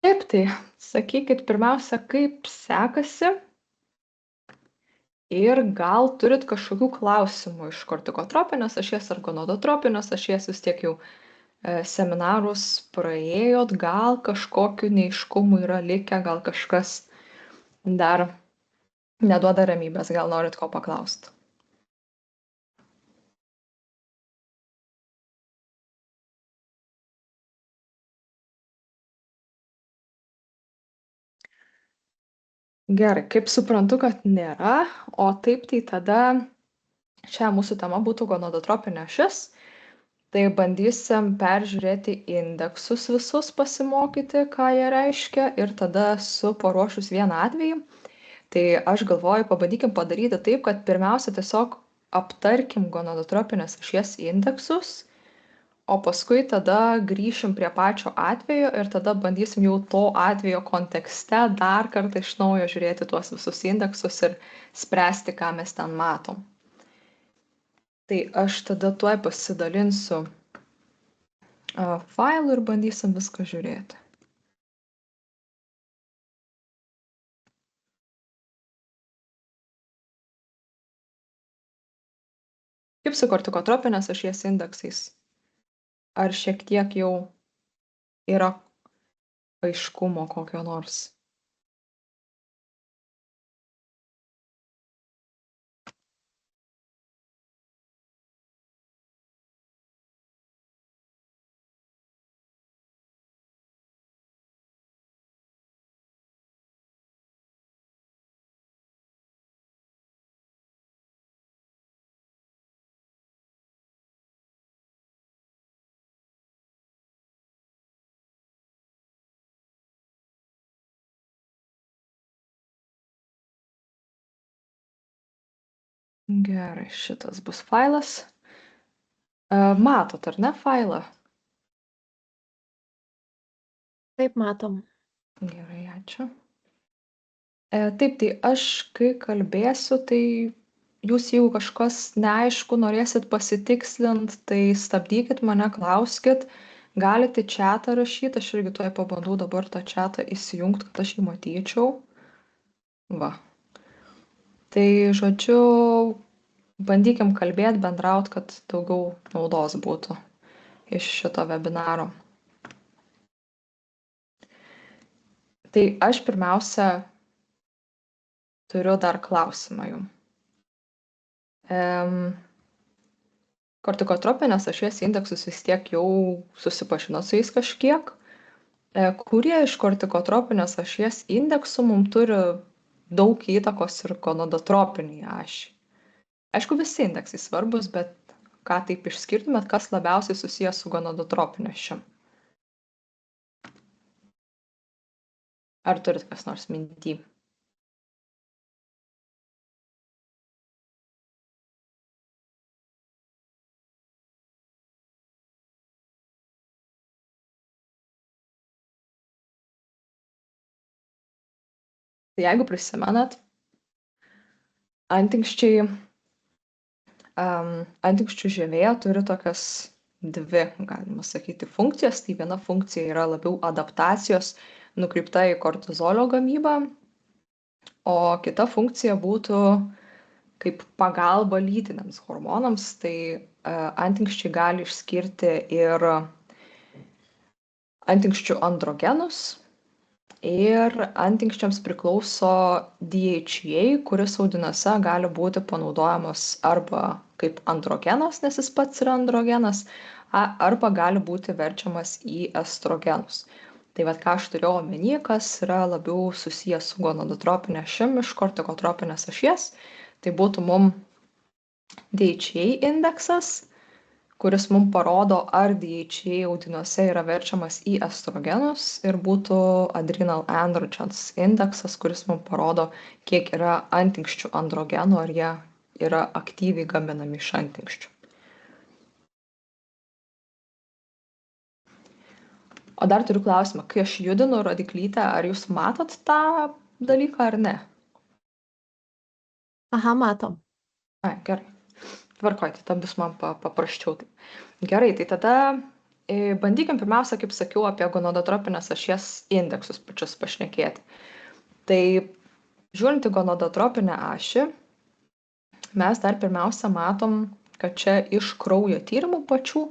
Taip, tai sakykit pirmiausia, kaip sekasi ir gal turit kažkokių klausimų iš kortikotropinės ašies ar gonadotropinės ašies, vis tiek jau seminarus praėjot, gal kažkokių neaiškumų yra likę, gal kažkas dar neduoda ramybės, gal norit ko paklaust. Gerai, kaip suprantu, kad nėra, o taip tai tada šią mūsų tema būtų gonadotropinė ašis. Tai bandysim peržiūrėti indeksus visus, pasimokyti, ką jie reiškia ir tada esu paruošus vieną atvejį. Tai aš galvoju, pabandykim padaryti taip, kad pirmiausia tiesiog aptarkim gonadotropinės ašies indeksus, o paskui tada grįšim prie pačio atvejo ir tada bandysim jau to atvejo kontekste dar kartą iš naujo žiūrėti tuos visus indeksus ir spręsti, ką mes ten matom. Tai aš tada tuoj pasidalinsiu failų ir bandysim viską žiūrėti. Kaip su kortikotropinės ašies indeksais? Ar šiek tiek jau yra aiškumo kokio nors? Gerai, šitas bus failas. Matot, ar ne failą? Taip, matom. Gerai, ačiū. Taip, tai aš, kai kalbėsiu, tai jūs, jeigu kažkas neaišku, norėsit pasitikslint, tai stabdykit mane, klauskit. Galit į chatą rašyti, aš irgi tuoj pabandau dabar tą chatą įsijungti, kad aš jį matyčiau. Va. Tai, žodžiu, bandykim kalbėt, bendraut, kad daugiau naudos būtų iš šito webinaro. Tai aš pirmiausia turiu dar klausimą jum. Kortikotropinės ašies indeksus vis tiek jau susipažinot su jais kažkiek. Kurie iš kortikotropinės ašies indeksų mums turi daug įtakos ir gonadotropiniai ašiai? Aišku, visi indeksai svarbus, bet ką taip išskirtumėt, kas labiausiai susijęs su gonadotropine ašim? Ar turit kas nors minty? Tai jeigu prisimenat, antinksčiai, antinksčių žievė turi tokias dvi, galima sakyti, funkcijas. Tai viena funkcija yra labiau adaptacijos nukreipta į kortizolio gamybą, o kita funkcija būtų kaip pagalba lytiniams hormonams. Tai antinksčiai gali išskirti ir antinksčių androgenus, ir antinksčiams priklauso DHEA, kuris audiniuose gali būti panaudojamas arba kaip androgenas, nes jis pats yra androgenas, arba gali būti verčiamas į estrogenus. Tai vat ką aš turėjau omeny, kas yra labiau susijęs su gonadotropine ašim iš kortikotropinės ašies, tai būtų mum DHEA indeksas, kuris mum parodo, ar DHEA audiniuose yra verčiamas į estrogenus, ir būtų adrenal androgens indeksas, kuris mum parodo, kiek yra antinksčių androgenų, ar jie yra aktyviai gaminami iš antinksčių. O dar turiu klausimą, kai aš judinu rodyklytę, ar jūs matot tą dalyką ar ne? Aha, matom. Ai, gerai. Tvarkoj, tai tada bus man paprasčiau. Gerai, tai tada Bandykim pirmiausia, kaip sakiau, apie gonadotropinės ašies indeksus pačius pašnekėti. Tai žiūrint į gonadotropinę ašį, mes dar pirmiausia matom, kad čia iš kraujo tyrimų pačių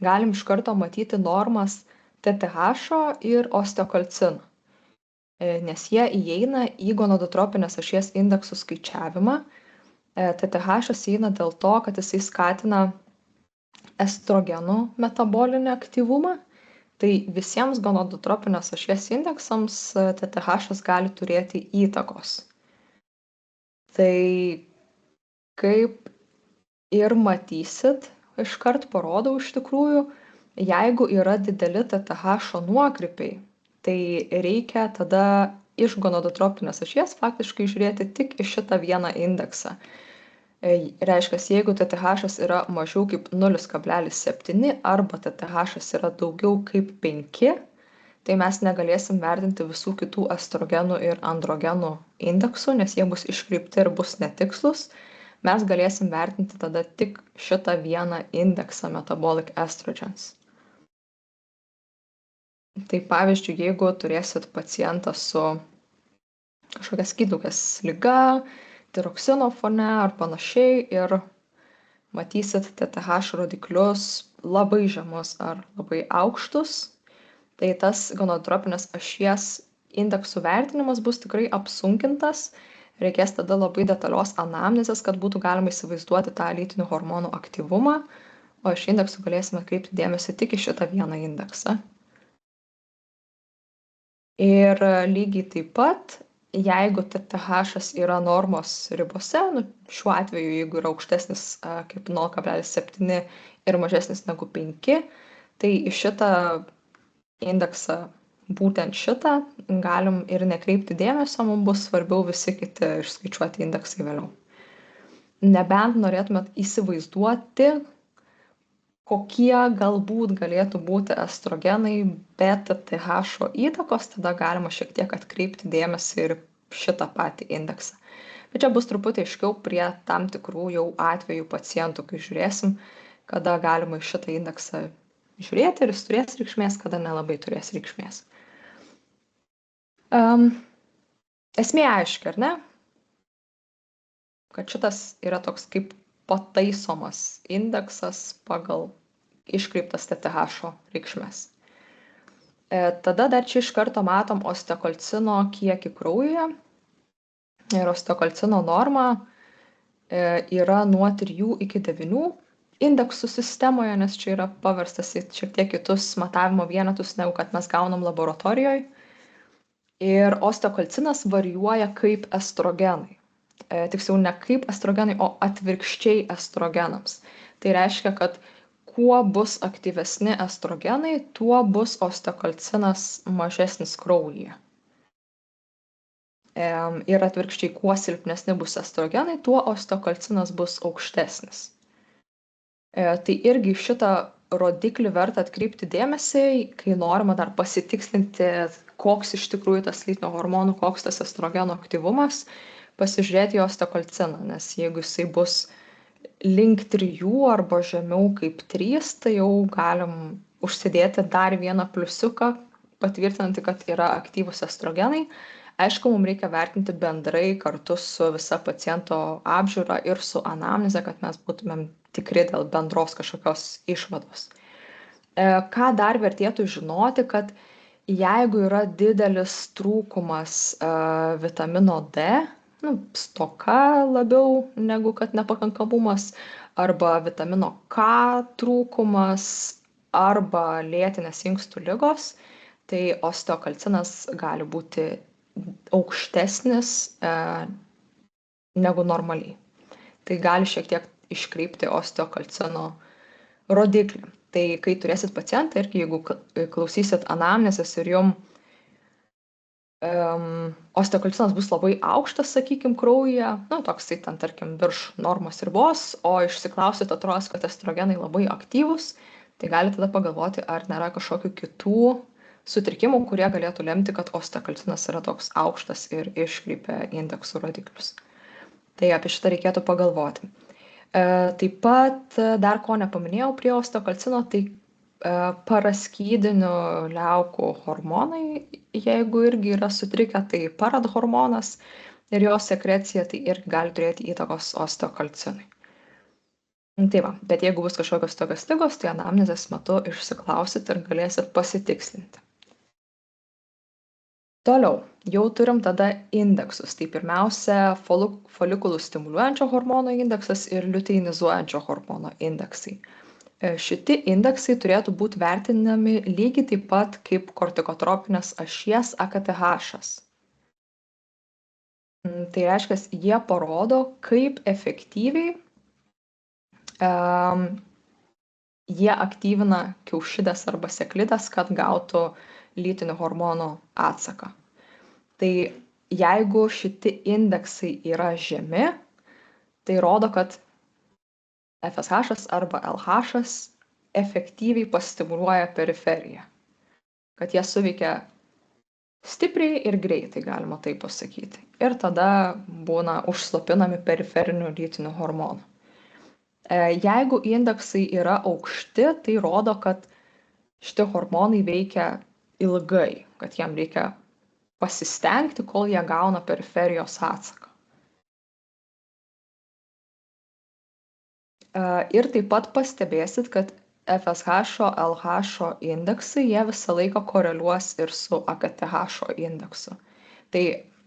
galim iš karto matyti normas TTH ir osteokalcino, nes jie įeina į gonadotropinės ašies indeksų skaičiavimą. TTH įeina dėl to, kad jisai skatina estrogenų metabolinį aktyvumą. Tai visiems gonadotropinės ašies indeksams TTH gali turėti įtakos. Tai kaip ir matysit, iškart parodau iš tikrųjų, jeigu yra dideli TTH nuokrypiai, tai reikia tada iš gonadotropinės ašies faktiškai žiūrėti tik į šitą vieną indeksą. Reiškia, jeigu TTH yra mažiau kaip 0,7 arba TTH yra daugiau kaip 5, tai mes negalėsim vertinti visų kitų estrogenų ir androgenų indeksų, nes jie bus iškreipti ir bus netikslus. Mes galėsim vertinti tada tik šitą vieną indeksą metabolic estrogens. Tai pavyzdžiui, jeigu turėsit pacientą su kažkokia skydliaukės liga, tiroksino fone ar panašiai ir matysit TTH rodiklius labai žemus ar labai aukštus, tai tas gonadotropinės ašies indeksų vertinimas bus tikrai apsunkintas. Reikės tada labai detalios anamnezės, kad būtų galima įsivaizduoti tą lytinių hormonų aktyvumą, o iš indeksų galėsime kreipti dėmesį tik į šitą vieną indeksą. Ir lygiai taip pat, jeigu TTH yra normos ribose, šiuo atveju, jeigu yra aukštesnis kaip 0,7 ir mažesnis negu 5, tai į šitą indeksą, būtent šitą, galim ir nekreipti dėmesio, mums bus svarbiau visi kiti išskaičiuoti indeksai vėliau. Nebent norėtumėt įsivaizduoti, kokie galbūt galėtų būti estrogenai be TTH įtakos, tada galima šiek tiek atkreipti dėmesį ir šitą patį indeksą. Bet čia bus truputį aiškiau prie tam tikrų jau atvejų pacientų, kai žiūrėsim, kada galima šitą indeksą žiūrėti ir jis turės reikšmės, kada nelabai turės reikšmės. Esmė aiški, ar ne? Kad šitas yra toks kaip pataisomas indeksas pagal iškreiptas TTH reikšmes. Tada dar čia iš karto matom osteokalcino kiekį kraujyje. Ir osteokalcino norma yra nuo 3 iki 9 indeksų sistemoje, nes čia yra paverstas į šiek tiek kitus matavimo vienetus, negu kad mes gaunam laboratorijoje. Ir osteokalcinas varijuoja kaip estrogenai. Tiksliau ne kaip estrogenai, o atvirkščiai estrogenams. Tai reiškia, kad kuo bus aktyvesni estrogenai, tuo bus osteokalcinas mažesnis kraujyje. Ir atvirkščiai, kuo silpnesni bus estrogenai, tuo osteokalcinas bus aukštesnis. Tai irgi šitą rodiklį verta atkreipti dėmesį, kai norima dar pasitikslinti, koks iš tikrųjų tas lytinio hormonų, koks tas estrogeno aktyvumas, pasižiūrėti į osteokalciną, nes jeigu jisai bus link 3 arba žemiau kaip 3, tai jau galim užsidėti dar vieną pliusiuką, patvirtinantį, kad yra aktyvūs estrogenai. Aišku, mums reikia vertinti bendrai kartu su visa paciento apžiūra ir su anamneze, kad mes būtumėm tikri dėl bendros kažkokios išvados. Ką dar vertėtų žinoti, kad jeigu yra didelis trūkumas vitamino D, stoka labiau negu kad nepakankamumas, arba vitamino K trūkumas, arba lėtinės inkstų ligos, tai osteokalcinas gali būti aukštesnis negu normaliai. Tai gali šiek tiek iškreipti osteokalcino rodiklį. Tai kai turėsit pacientą ir jeigu klausysit anamnezės ir jum osteokalcinas bus labai aukštas, sakykim, kraujyje, toksai ten, tarkim, virš normos ribos, o išsiklausit atrodo, kad estrogenai labai aktyvus, tai gali tada pagalvoti, ar nėra kažkokių kitų sutrikimų, kurie galėtų lemti, kad osteokalcinas yra toks aukštas ir iškreipia indeksų rodiklius. Tai apie šitą reikėtų pagalvoti. Taip pat dar ko nepaminėjau prie osteokalcino, tai paraskydinių liaukų hormonai, jeigu irgi yra sutrikę, tai paradhormonas ir jo sekrecija, tai irgi gali turėti įtakos osteokalcinui. Tai va, bet jeigu bus kažkokios tokios ligos, tai anamnezės metu išsiklausit ir galėsit pasitikslinti. Toliau, jau turim tada indeksus. Tai pirmiausia, folikulų stimuliuojančio hormono indeksas ir liuteinizuojančio hormono indeksai. Šiti indeksai turėtų būti vertinami lygiai taip pat kaip kortikotropinės ašies AKTH. Tai reiškia, jie parodo, kaip efektyviai jie aktyvina kiaušidės arba sėklidės, kad gautų lytinių hormonų atsaką. Tai jeigu šitie indeksai yra žemi, tai rodo, kad FSH arba LH efektyviai pastimuliuoja periferiją, kad jie suveikia stipriai ir greitai, galima taip pasakyti. Ir tada būna užslopinami periferinių lytinių hormonų. Jeigu indeksai yra aukšti, tai rodo, kad šitie hormonai veikia ilgai, kad jam reikia pasistengti, kol jie gauna periferijos atsaką. Ir taip pat pastebėsit, kad FSH, LH indeksai, jie visą laiką koreliuos ir su AKTH indeksu. Tai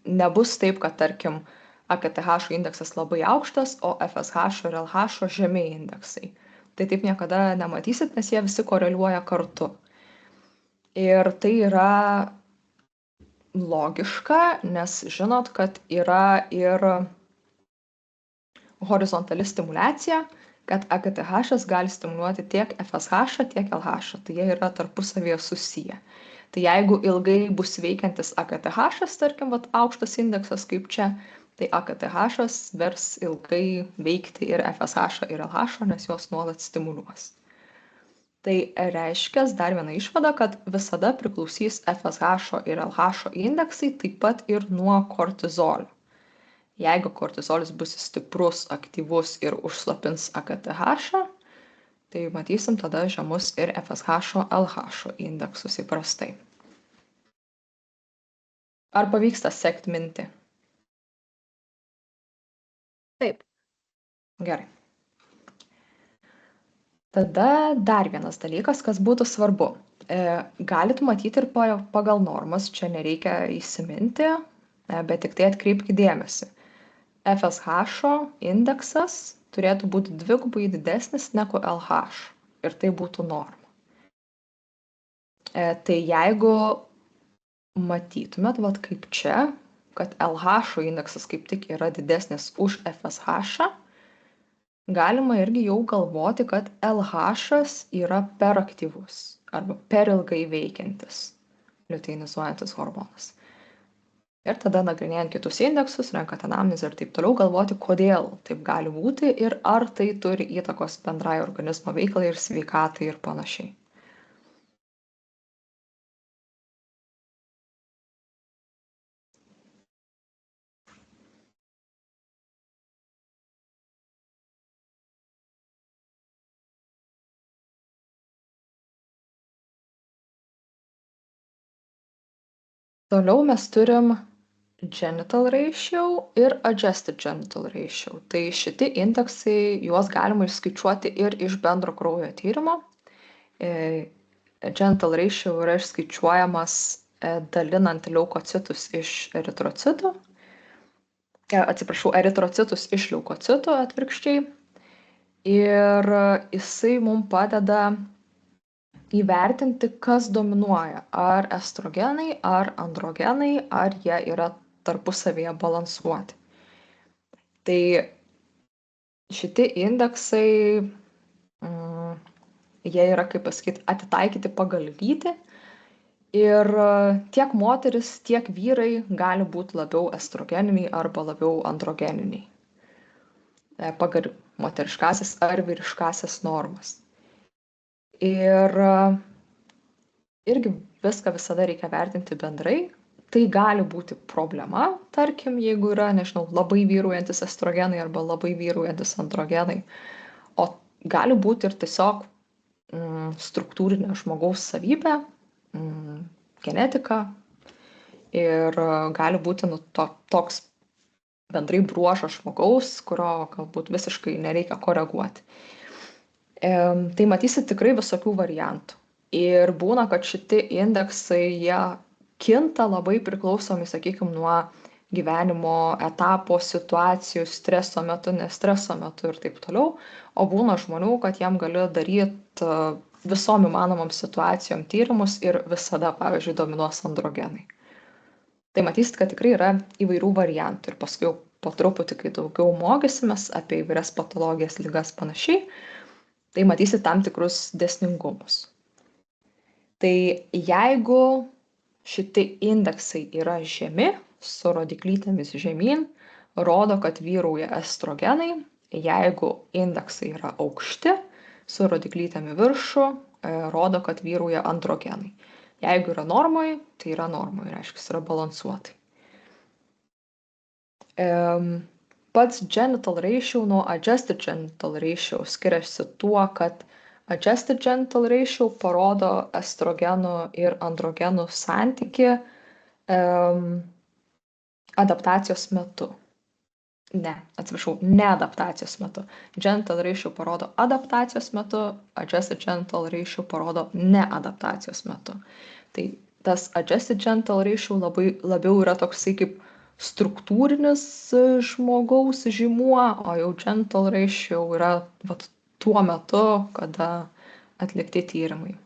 nebus taip, kad tarkim AKTH indeksas labai aukštas, o FSH ir LH žemi indeksai. Tai taip niekada nematysit, nes jie visi koreliuoja kartu. Ir tai yra logiška, nes žinot, kad yra ir horizontali stimulacija, kad AKTH gali stimuliuoti tiek FSH, tiek LH, tai jie yra tarpusavėje susiję. Tai jeigu ilgai bus veikiantis AKTH, tarkim, aukštas indeksas kaip čia, tai AKTH vers ilgai veikti ir FSH ir LH, nes jos nuolat stimuliuos. Tai reiškia dar viena išvada, kad visada priklausys FSH ir LH indeksai taip pat ir nuo kortizolio. Jeigu kortizolis bus stiprus, aktyvus ir užslopins AKTH, tai matysim tada žemus ir FSH, LH indeksus įprastai. Ar pavyksta sekti mintį? Taip. Gerai. Tada dar vienas dalykas, kas būtų svarbu. Galit matyti ir pagal normas, čia nereikia įsiminti, bet tik tai atkreipkite dėmesį. FSH indeksas turėtų būti dvigubai didesnis negu LH ir tai būtų norma. Tai jeigu matytumėt, kaip čia, kad LH indeksas kaip tik yra didesnis už FSH, galima irgi jau galvoti, kad LH yra per aktyvus arba per ilgai veikiantis liuteinizuojantis hormonas. Ir tada nagrinėjant kitus indeksus, renkant anamnezę ir taip toliau, galvoti, kodėl taip gali būti ir ar tai turi įtakos bendrai organizmo veiklai ir sveikatai ir panašiai. Toliau mes turim genital ratio ir adjusted genital ratio. Tai šiti indeksai, juos galima išskaičiuoti ir iš bendro kraujo tyrimo. Genital ratio yra išskaičiuojamas dalinant leukocitus iš eritrocitų. Eritrocitus iš leukocitų atvirkščiai. Ir jisai mums padeda įvertinti, kas dominuoja, ar estrogenai, ar androgenai, ar jie yra tarpusavėje balansuoti. Tai šitie indeksai, jie yra, kaip pasakyti, atitaikyti pagal lytį ir tiek moteris, tiek vyrai gali būti labiau estrogeniniai arba labiau androgeniniai pagal moteriškasias ar vyriškasias normas. Ir irgi viską visada reikia vertinti bendrai. Tai gali būti problema, tarkim, jeigu yra, nežinau, labai vyraujantis estrogenai arba labai vyraujantis androgenai. O gali būti ir tiesiog struktūrinė žmogaus savybė, genetika ir gali būti toks bendrai bruožas žmogaus, kurio galbūt visiškai nereikia koreguoti. Tai matysit tikrai visokių variantų. Ir būna, kad šitie indeksai, jie kinta labai priklausomi, sakykime, nuo gyvenimo etapo, situacijų, streso metu, nestreso metu ir taip toliau. O būna žmonių, kad jam gali daryti visom įmanomom situacijom tyrimus ir visada, pavyzdžiui, dominuos androgenai. Tai matysit, kad tikrai yra įvairių variantų ir paskui po truputį, kai daugiau mokysimės apie įvairias patologijas, ligas panašiai, tai matysit tam tikrus dėsningumus. Tai jeigu šitie indeksai yra žemi, su rodiklytėmis žemyn, rodo, kad vyrauja estrogenai. Jeigu indeksai yra aukšti, su rodiklytėmi viršų, rodo, kad vyrauja androgenai. Jeigu yra normoj, tai yra normoj, reiškia, yra balansuotai. Pats genital ratio nuo adjusted genital ratio skiriasi tuo, kad adjusted genital ratio parodo estrogenų ir androgenų santykį adaptacijos metu. Ne adaptacijos metu. Genital ratio parodo adaptacijos metu, adjusted genital ratio parodo ne adaptacijos metu. Tai tas adjusted genital ratio labiau yra toksai kaip struktūrinis žmogaus žymuo, o jau genital ratio yra tuo metu, kada atlikti tyrimai.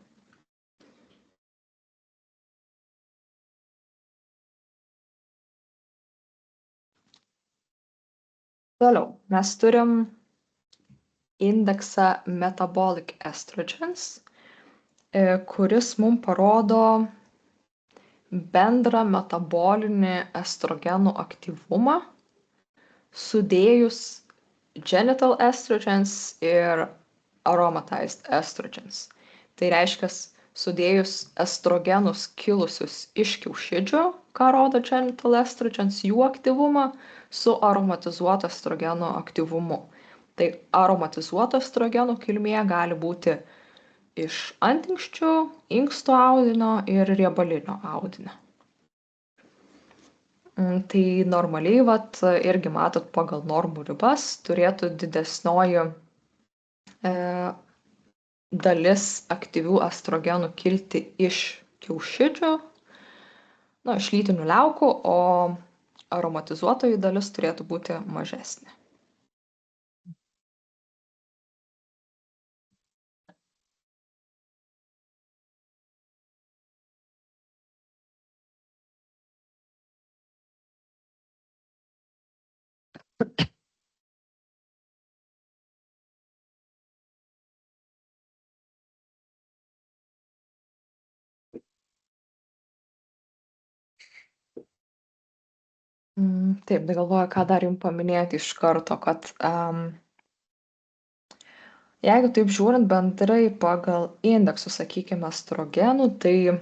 Toliau, mes turim indeksą metabolic estrogens, kuris mums parodo bendrą metabolinį estrogenų aktyvumą, sudėjus genital estrogens ir aromatized estrogens. Tai reiškia, sudėjus estrogenus kilusius iš kiaušidžių, ką rodo genital estrogens, jų aktyvumą, su aromatizuoto estrogeno aktyvumu. Tai aromatizuoto estrogeno kilmė gali būti iš antinksčių, inksto audinio ir riebalinio audinio. Tai normaliai, irgi matot, pagal normų ribas turėtų didesnioji dalis aktyvių estrogenų kilti iš kiaušidžių, iš lytinių liaukų, o aromatizuotoji dalis turėtų būti mažesnė. Taip, tai galvoju, ką dar jums paminėti iš karto, kad jeigu taip žiūrint bendrai pagal indeksus, sakykime, estrogenų, tai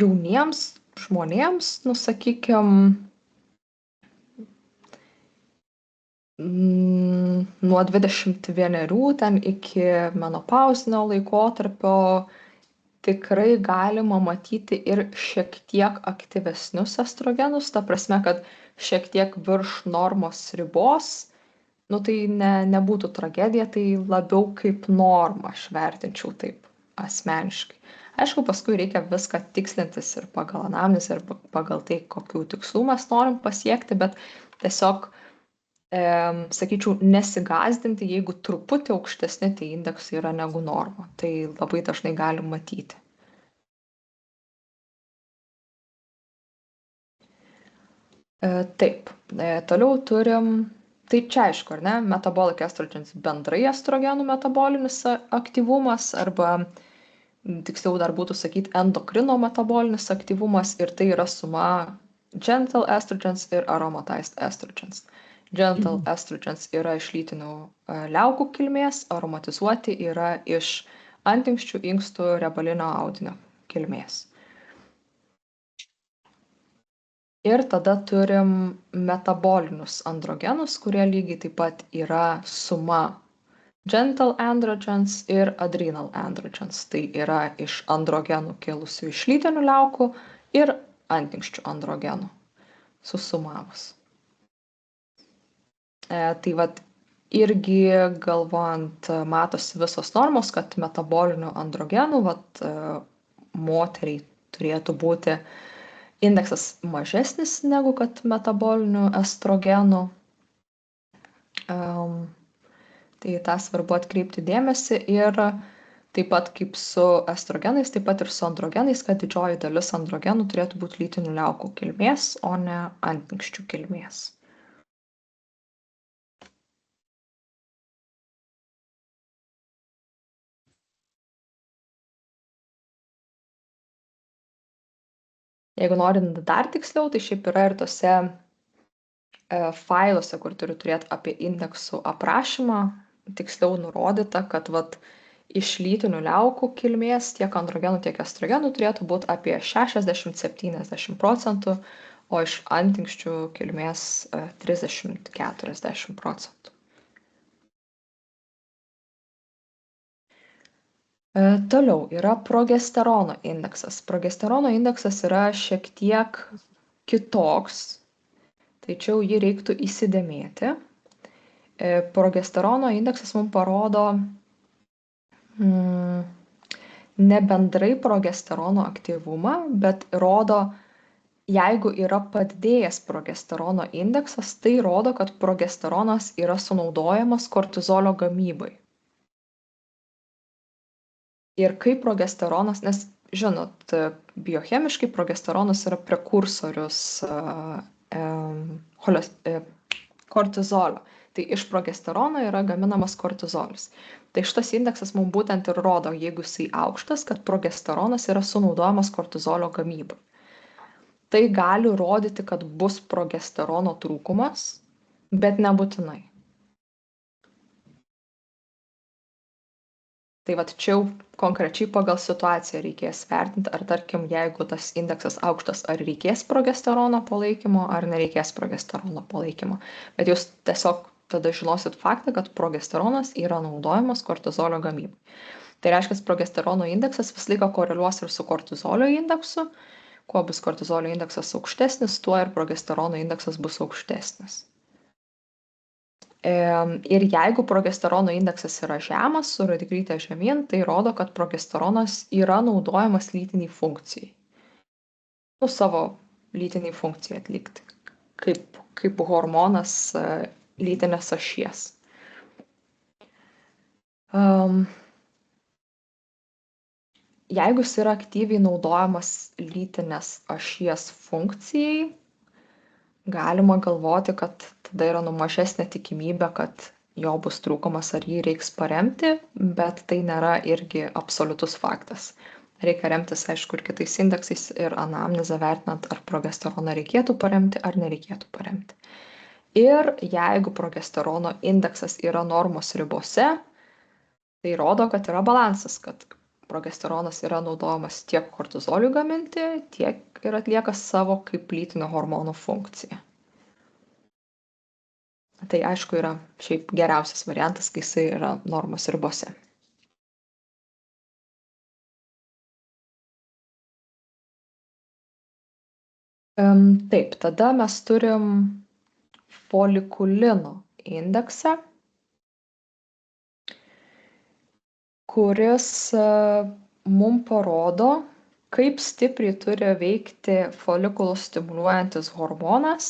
jauniems žmonėms, sakykime, nuo 21 ten iki menopauzinio laikotarpio tikrai galima matyti ir šiek tiek aktyvesnius estrogenus, ta prasme, kad šiek tiek virš normos ribos, tai nebūtų tragedija, tai labiau kaip norma aš vertinčiau taip asmeniškai. Aišku, paskui reikia viską tikslintis ir pagal anamnezę, ir pagal tai, kokių tikslų mes norim pasiekti, bet tiesiog, sakyčiau, nesigąsdinti, jeigu truputį aukštesni tie indeksai yra negu norma. Tai labai dažnai galim matyti. Taip, toliau turim, tai čia aišku, ar ne, metabolic estrogens bendrai estrogenų metabolinis aktyvumas, arba tiksliau dar būtų sakyti endokrino metabolinis aktyvumas, ir tai yra suma genital estrogens ir aromatized estrogens. Genital estrogens yra iš lytinių liaukų kilmės, aromatizuoti yra iš antinksčių, inkstų, riebalinio audinio kilmės. Ir tada turim metabolinius androgenus, kurie lygiai taip pat yra suma genital androgens ir adrenal androgens. Tai yra iš androgenų kilusių iš lytinių liaukų ir antinksčių androgenų susumavus. Tai vat irgi galvojant, matosi visos normos, kad metabolinių androgenų moteriai turėtų būti indeksas mažesnis negu kad metabolinių estrogenų. Tai tą svarbu atkreipti dėmesį ir taip pat kaip su estrogenais, taip pat ir su androgenais, kad didžioji dalis androgenų turėtų būti lytinių liaukų kilmės, o ne antinksčių kilmės. Jeigu norint dar tiksliau, tai šiaip yra ir tose failuose, kur turiu turėti apie indeksų aprašymą, tiksliau nurodyta, kad iš lytinių liaukų kilmės tiek androgenų, tiek estrogenų turėtų būti apie 60–70%, o iš antinksčių kilmės 30–40%. Toliau yra progesterono indeksas. Progesterono indeksas yra šiek tiek kitoks, tačiau jį reiktų įsidėmėti. Progesterono indeksas mums parodo ne bendrai progesterono aktyvumą, bet rodo, jeigu yra padidėjęs progesterono indeksas, tai rodo, kad progesteronas yra sunaudojamas kortizolio gamybai. Ir kaip progesteronas, nes žinot, biochemiškai progesteronas yra prekursorius kortizolio. Tai iš progesterono yra gaminamas kortizolis. Tai šitas indeksas mums būtent ir rodo, jeigu jisai aukštas, kad progesteronas yra sunaudojamas kortizolio gamybai. Tai gali rodyti, kad bus progesterono trūkumas, bet nebūtinai. Tai čia jau konkrečiai pagal situaciją reikės vertinti, ar tarkim, jeigu tas indeksas aukštas, ar reikės progesterono palaikymo, ar nereikės progesterono palaikymo. Bet jūs tiesiog tada žinosit faktą, kad progesteronas yra naudojamas kortizolio gamybai. Tai reiškia, progesterono indeksas visą laiką koreliuos ir su kortizolio indeksu. Kuo bus kortizolio indeksas aukštesnis, tuo ir progesterono indeksas bus aukštesnis. Ir jeigu progesterono indeksas yra žemas, su rodiklyte žemyn, tai rodo, kad progesteronas yra naudojamas lytiniai funkcijai. Savo lytiniai funkcijai atlikti, kaip hormonas lytinės ašies. Jeigu jis yra aktyviai naudojamas lytinės ašies funkcijai, galima galvoti, kad tada yra mažesnė tikimybė, kad jo bus trūkumas ar jį reiks paremti, bet tai nėra irgi absoliutus faktas. Reikia remtis, aišku, ir kitais indeksais ir anamnezę vertinant, ar progesteroną reikėtų paremti ar nereikėtų paremti. Ir jeigu progesterono indeksas yra normos ribose, tai rodo, kad yra balansas, kad progesteronas yra naudojamas tiek kortizoliui gaminti, tiek ir atlieka savo kaip lytinio hormono funkciją. Tai aišku yra šiaip geriausias variantas, kai jisai yra normos ribose. Taip, tada mes turim folikulino indeksą, kuris mums parodo, kaip stipriai turi veikti folikulus stimuliuojantis hormonas,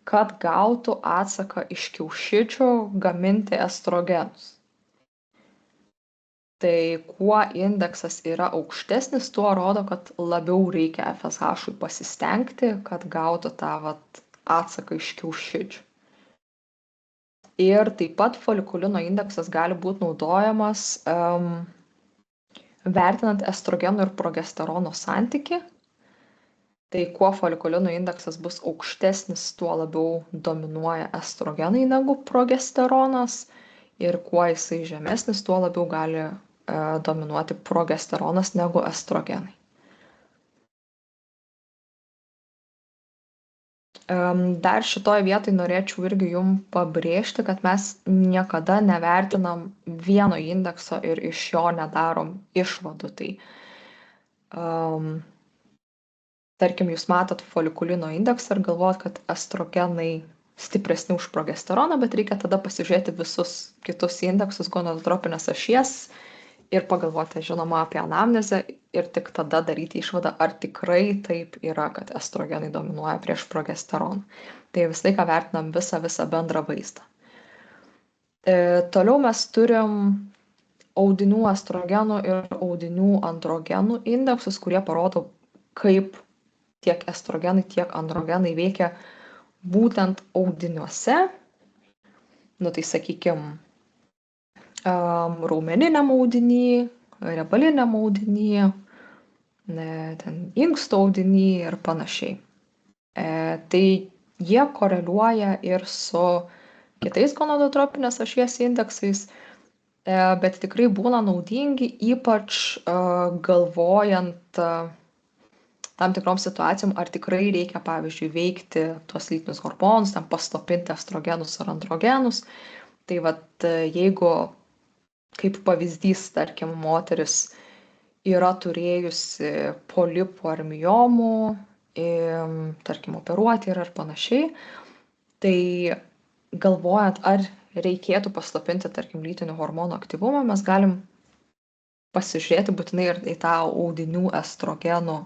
kad gautų atsaką iš kiaušidžių gaminti estrogenus. Tai kuo indeksas yra aukštesnis, tuo rodo, kad labiau reikia FSH-ui pasistengti, kad gautų tą atsaką iš kiaušidžių. Ir taip pat folikulino indeksas gali būti naudojamas vertinant estrogenų ir progesterono santykį. Tai kuo folikulino indeksas bus aukštesnis, tuo labiau dominuoja estrogenai negu progesteronas. Ir kuo jisai žemesnis, tuo labiau gali dominuoti progesteronas negu estrogenai. Dar šitoj vietoj norėčiau irgi jum pabrėžti, kad mes niekada nevertinam vieno indekso ir iš jo nedarom išvadų. Tai tarkim, jūs matot folikulino indeksą ir galvojat, kad estrogenai stipresni už progesteroną, bet reikia tada pasižiūrėti visus kitus indeksus gonadotropinės ašies ir pagalvoti, žinoma, apie anamnezę ir tik tada daryti išvadą, ar tikrai taip yra, kad estrogenai dominuoja prieš progesteroną. Tai visą laiką vertinam visą bendrą vaizdą. Toliau mes turim audinių estrogenų ir audinių androgenų indeksus, kurie parodo, kaip tiek estrogenai, tiek androgenai veikia būtent audiniuose. Nu tai sakykime, raumeniniam audiny, riebaliniam audiny, ten inksto audiny ir panašiai. Tai jie koreliuoja ir su kitais gonadotropinės ašies indeksais, bet tikrai būna naudingi, ypač galvojant tam tikrom situacijom, ar tikrai reikia, pavyzdžiui, veikti tuos lytinius hormonus, ten paslopinti estrogenus ar androgenus. Tai vat jeigu, kaip pavyzdys, tarkim, moteris yra turėjusi polipų ar miomų, tarkim, operuoti ir ar panašiai, tai galvojant, ar reikėtų paslopinti, tarkim, lytinių hormonų aktyvumą, mes galim pasižiūrėti būtinai ir į tą audinių estrogenų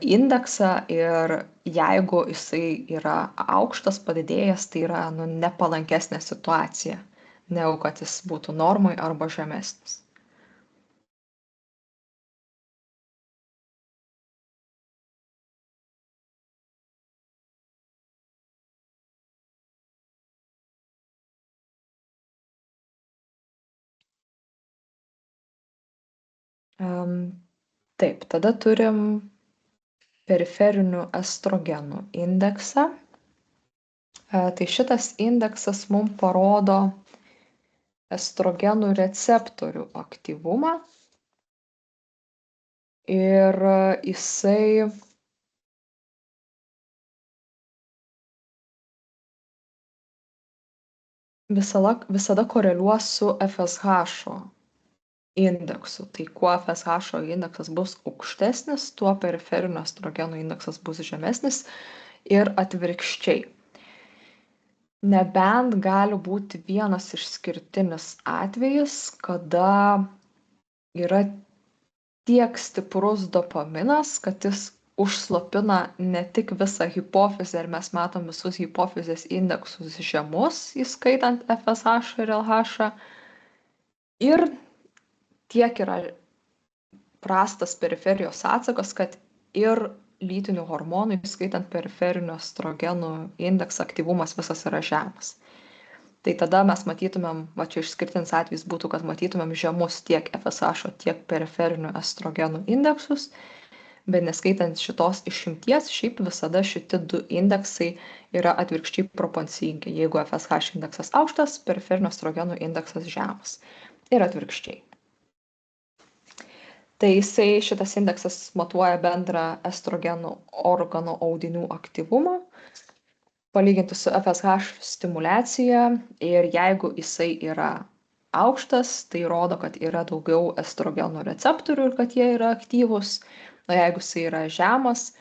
indeksą ir jeigu jisai yra aukštas, padidėjęs, tai yra nepalankesnė situacija, negu kad jis būtų normai arba žemesnis. Taip, tada turim periferinių estrogenų indeksą. Tai šitas indeksas mums parodo estrogenų receptorių aktyvumą ir jisai visada koreliuos su FSH indeksu. Tai kuo FSH indeksas bus aukštesnis, tuo periferinio estrogenų indeksas bus žemesnis ir atvirkščiai. Nebent gali būti vienas išskirtinis atvejis, kada yra tiek stiprus dopaminas, kad jis užslopina ne tik visą hipofizę ir mes matom visus hipofizės indeksus žemus, įskaitant FSH ir LH, ir tiek yra prastas periferijos atsakas, kad ir lytinių hormonų, įskaitant periferinių estrogenų indeksą, aktyvumas visas yra žemas. Tai tada mes matytumėm, va čia išskirtinis atvejis būtų, kad matytumėm žemus tiek FSH, tiek periferinių estrogenų indeksus, bet neskaitant šitos išimties, šiaip visada šitie du indeksai yra atvirkščiai proporcingi. Jeigu FSH indeksas aukštas, periferinio estrogenų indeksas žemas. Ir atvirkščiai. Tai šitas indeksas matuoja bendrą estrogenų organų audinių aktyvumą, palyginti su FSH stimulacija, ir jeigu jisai yra aukštas, tai rodo, kad yra daugiau estrogenų receptorių ir kad jie yra aktyvūs. O jeigu jisai yra žemas,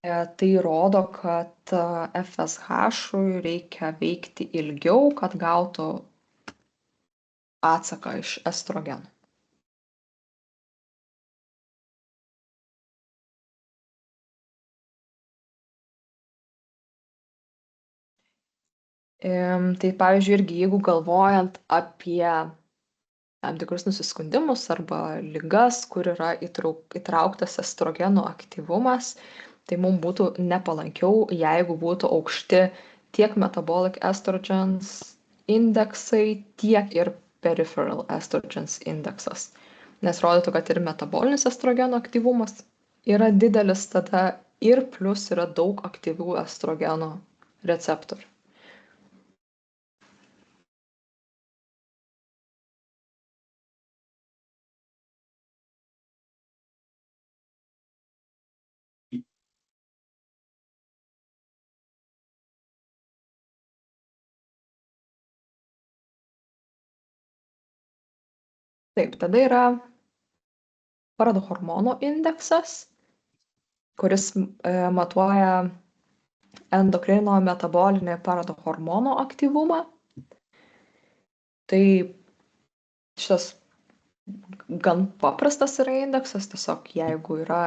tai rodo, kad FSH reikia veikti ilgiau, kad gautų atsaką iš estrogenų. Tai pavyzdžiui, irgi jeigu galvojant apie tam tikrus nusiskundimus arba ligas, kur yra įtrauktas estrogenų aktyvumas, tai mums būtų nepalankiau, jeigu būtų aukšti tiek metabolic estrogens indeksai, tiek ir peripheral estrogens indeksas. Nes rodytų, kad ir metabolinis estrogenų aktyvumas yra didelis tada ir plus yra daug aktyvių estrogenų receptorių. Taip, tada yra paradohormonų indeksas, kuris matuoja endokrino metabolinį paradohormono aktyvumą. Tai šitas gan paprastas yra indeksas, tiesiog jeigu yra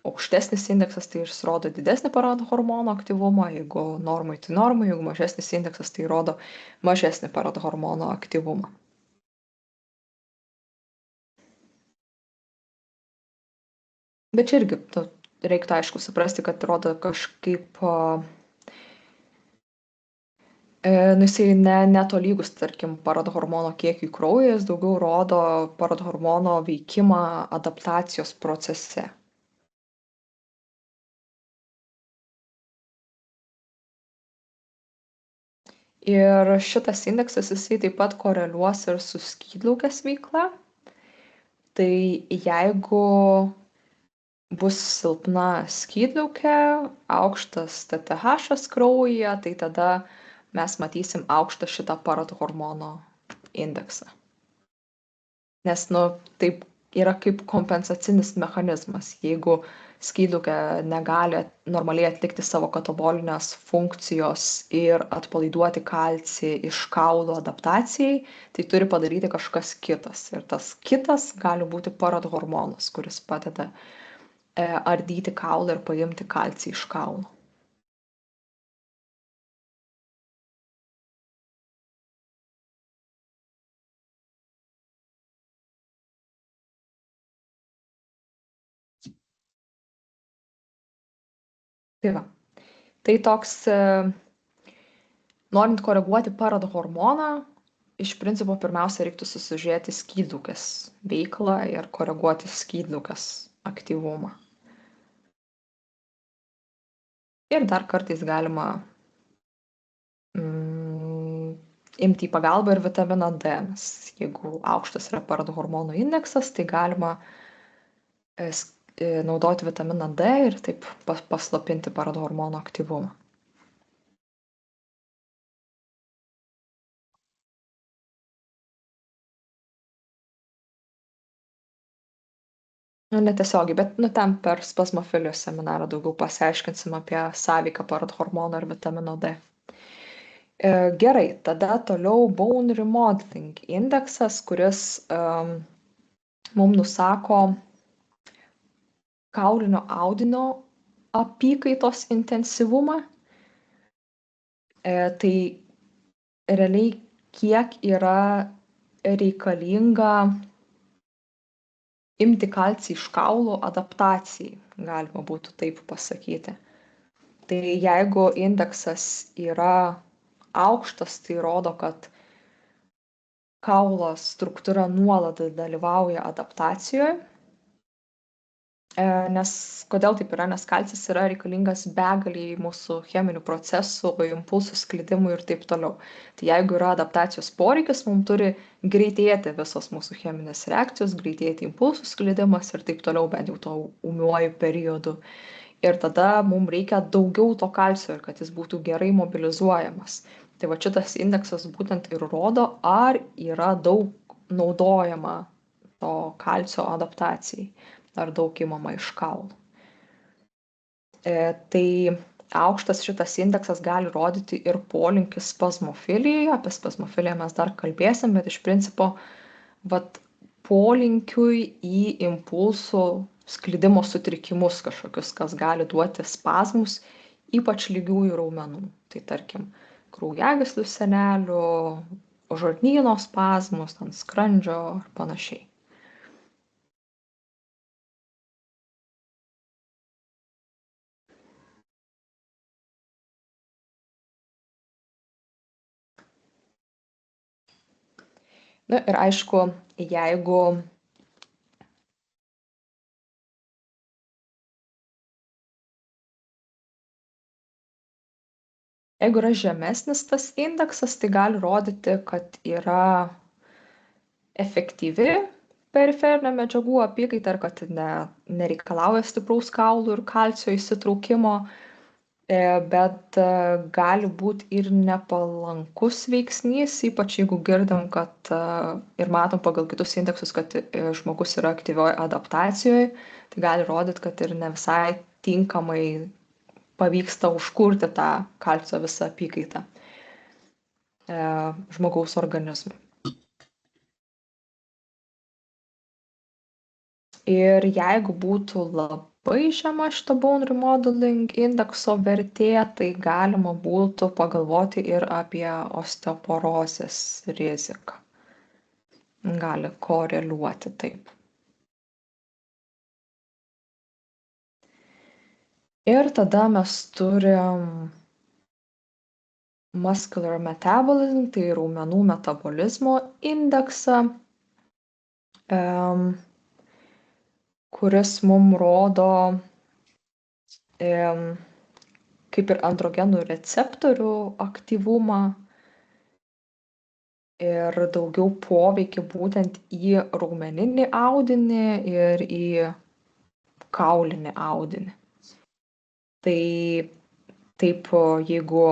aukštesnis indeksas, tai jis rodo didesnį paradohormono aktyvumą, jeigu normai, tai normai, jeigu mažesnis indeksas, tai rodo mažesnį paradohormono aktyvumą. Bet čia irgi reiktų aišku suprasti, kad rodo kažkaip, jisai netolygus, tarkim, paradohormono kiekiui kraujyje, jis daugiau rodo paradohormono veikimą adaptacijos procese. Ir šitas indeksas jisai taip pat koreliuos ir su skydliaukės veikla. Tai jeigu bus silpna skydliaukė, aukštas TTH kraujyje, tai tada mes matysim aukštą šitą paradohormono indeksą. Nes, taip yra kaip kompensacinis mechanizmas. Jeigu skydliaukė negali normaliai atlikti savo katabolinės funkcijos ir atpalaiduoti kalcį iš kaulo adaptacijai, tai turi padaryti kažkas kitas. Ir tas kitas gali būti paradhormonas, kuris padeda ardyti kaulą ir paimti kalcį iš kaulo. Tai va. Tai toks, norint koreguoti paradhormoną, iš principo pirmiausia reiktų susižiūrėti skydliaukės veiklą ir koreguoti skydliaukės aktyvumą. Ir dar kartais galima imti į pagalbą ir vitaminą D, nes jeigu aukštas yra paradhormonų indeksas, tai galima naudoti vitaminą D ir taip paslopinti paradhormono aktyvumą. Netiesiogiai, bet ten per spazmofilijos seminarą daugiau pasiaiškinsim apie sąveiką paradhormono ir vitamino D. Gerai, tada toliau bone remodeling indeksas, kuris mums nusako kaulinio audinio apykaitos intensyvumą. Tai realiai kiek yra reikalinga imti kalcį iš kaulo adaptacijai, galima būtų taip pasakyti. Tai jeigu indeksas yra aukštas, tai rodo, kad kaulo struktūra nuolat dalyvauja adaptacijoje. Nes kodėl taip yra? Nes kalcis yra reikalingas begaliai mūsų cheminių procesų, impulsų sklidimui ir taip toliau. Tai jeigu yra adaptacijos poreikis, mums turi greitėti visos mūsų cheminės reakcijos, greitėti impulsų sklidimas ir taip toliau, bent jau to ūmiuoju periodu. Ir tada mums reikia daugiau to kalcio ir kad jis būtų gerai mobilizuojamas. Tai va šitas indeksas būtent ir rodo, ar yra daug naudojama to kalcio adaptacijai. Ar daug imama iš kaulų. Tai aukštas šitas indeksas gali rodyti ir polinkį spazmofilijai. Apie spazmofiliją mes dar kalbėsim, bet iš principo polinkiui į impulsų sklidimo sutrikimus kažkokius, kas gali duoti spazmus, ypač lygiųjų raumenų. Tai tarkim, kraujagyslių sienelių, žarnyno spazmus, skrandžio ar panašiai. Na ir aišku, jeigu yra žemesnis tas indeksas, tai gali rodyti, kad yra efektyvi periferinė medžiagų apykaita ir kad nereikalauja stipraus kaulų ir kalcio įsitraukimo. bet gali būti ir nepalankus veiksnys, ypač jeigu girdim, kad ir matom pagal kitus indeksus, kad žmogus yra aktyvioj adaptacijoje, tai gali rodyti, kad ir ne visai tinkamai pavyksta užkurti tą kalcio visą apykaitą žmogaus organizmui. Ir jeigu būtų labai žema šita bone remodeling indekso vertė, tai galima būtų pagalvoti ir apie osteoporozės riziką. Gali koreliuoti taip. Ir tada mes turim muscular metabolism, tai raumenų metabolizmo indeksą, kuris mums rodo kaip ir androgenų receptorių aktyvumą ir daugiau poveikį būtent į raumeninį audinį ir į kaulinį audinį. Tai taip, jeigu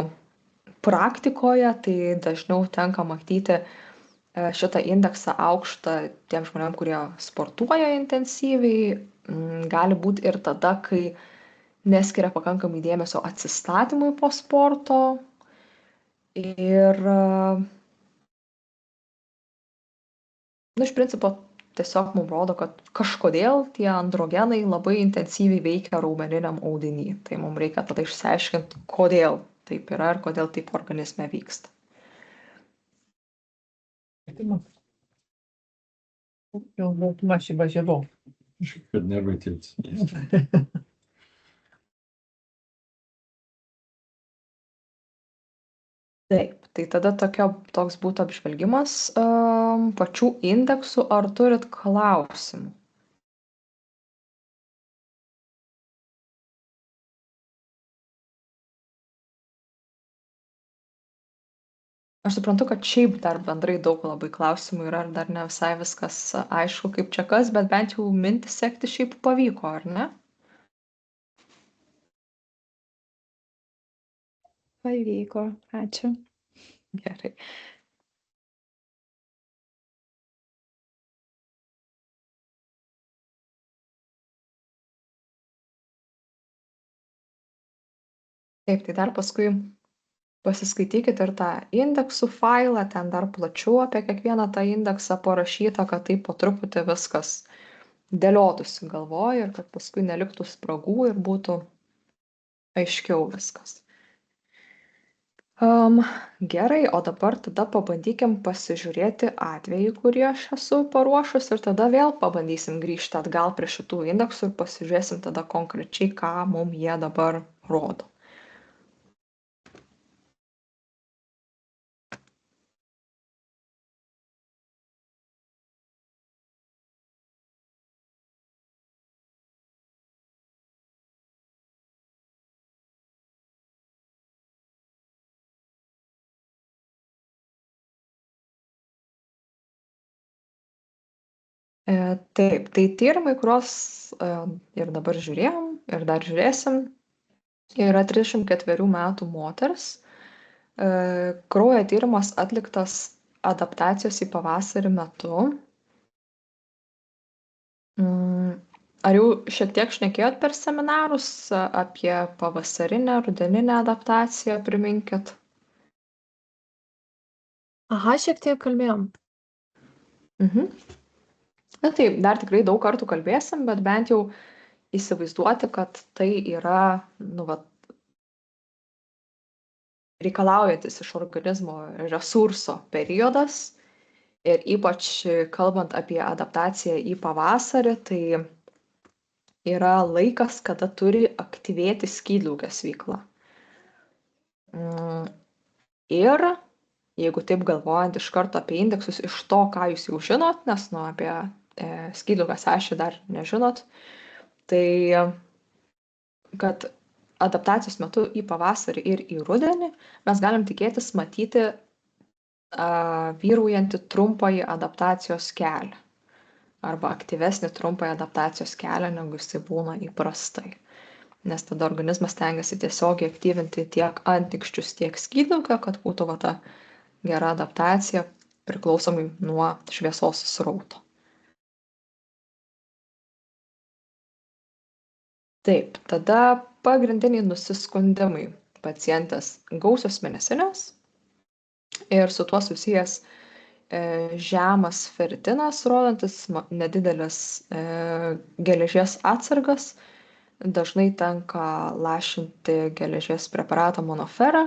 praktikoje, tai dažniau tenka matyti šitą indeksą aukštą tiem žmonėm, kurie sportuoja intensyviai. Gali būti ir tada, kai neskiria pakankamai dėmesio atsistatymui po sporto. Ir iš principo tiesiog mums rodo, kad kažkodėl tie androgenai labai intensyviai veikia raumeniniam audiny. Tai mums reikia tada išsiaiškinti, kodėl taip yra ir kodėl taip organizme vyksta. Jau daugmaž įvažiavau. Kad nematyti. Taip, tai tada toks būtų apžvelgimas pačių indeksų. Ar turit klausimų? Aš suprantu, kad šiaip dar bendrai daug labai klausimų yra ir dar ne visai viskas aišku, kaip čia kas, bet bent jau mintį sekti šiaip pavyko, ar ne? Pavyko, ačiū. Gerai. Taip, tai dar paskui pasiskaitykit ir tą indeksų failą, ten dar plačiau apie kiekvieną tą indeksą parašyta, kad taip po truputį viskas dėliotųsi galvoje ir kad paskui neliktų spragų ir būtų aiškiau viskas. Gerai, o dabar tada pabandykim pasižiūrėti atvejį, kurį aš esu paruošus ir tada vėl pabandysim grįžti atgal prie šitų indeksų ir pasižiūrėsim tada konkrečiai, ką mums jie dabar rodo. Taip, tai tyrimai, kuriuos ir dabar žiūrėjom ir dar žiūrėsim, yra 34 metų moters. Kraujo tyrimas atliktas adaptacijos į pavasarį metu. Ar jau šiek tiek šnekėjot per seminarus apie pavasarinę, rudeninę adaptaciją, priminkit? Aha, šiek tiek kalbėjom. Na taip, dar tikrai daug kartų kalbėsim, bet bent jau įsivaizduoti, kad tai yra, reikalaujantis iš organizmo resurso periodas. Ir ypač kalbant apie adaptaciją į pavasarį, tai yra laikas, kada turi aktyvėti skydliaukės veikla. Ir jeigu taip galvojant iš karto apie indeksus iš to, ką jūs jau žinot, nes apie skydliaukės ašį dar nežinot, tai kad adaptacijos metu į pavasarį ir į rudenį mes galim tikėtis matyti vyraujantį trumpąjį adaptacijos kelią arba aktyvesnį trumpąjį adaptacijos kelią, negu jisai būna įprastai. nes tada organizmas stengiasi tiesiogiai aktyvinti tiek antinksčius, tiek skydliaukę, kad būtų va ta gera adaptacija priklausomai nuo šviesos srauto. Taip, tada pagrindiniai nusiskundimai pacientės gausios mėnesinės ir su tuo susijęs žemas feritinas, rodantis nedidelis geležies atsargas. Dažnai tenka lašinti geležies preparatą monoferą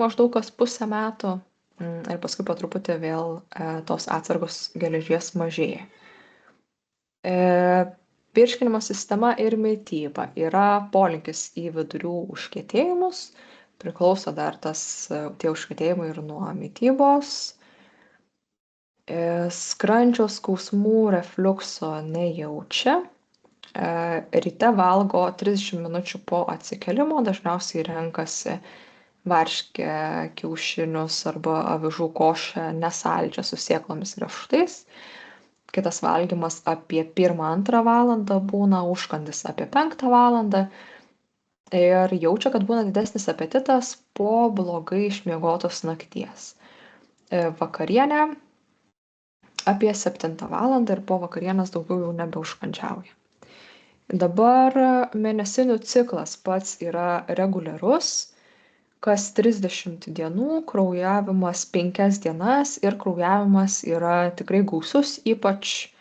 maždaug kas pusę metų ir paskui po truputį vėl tos atsargos geležies mažėja. Virškinimo sistema ir mityba yra polinkis į vidurių užkietėjimus, priklauso dar tie užkietėjimai ir nuo mitybos. Skrandžio skausmų, refliukso nejaučia. Ryte valgo 30 minučių po atsikėlimo, dažniausiai renkasi varškę, kiaušinius arba avižų košę nesaldžią su sėklomis ir riešutais. Kitas valgymas apie 1-2 valandą būna, užkandis apie 5 valandą ir jaučia, kad būna didesnis apetitas po blogai išmiegotos nakties. Vakarienė apie 7 valandą ir po vakarienės daugiau jau nebeužkandžiauja. Dabar mėnesinių ciklas pats yra reguliarus, kas 30 dienų, kraujavimas 5 dienas ir kraujavimas yra tikrai gausus, ypač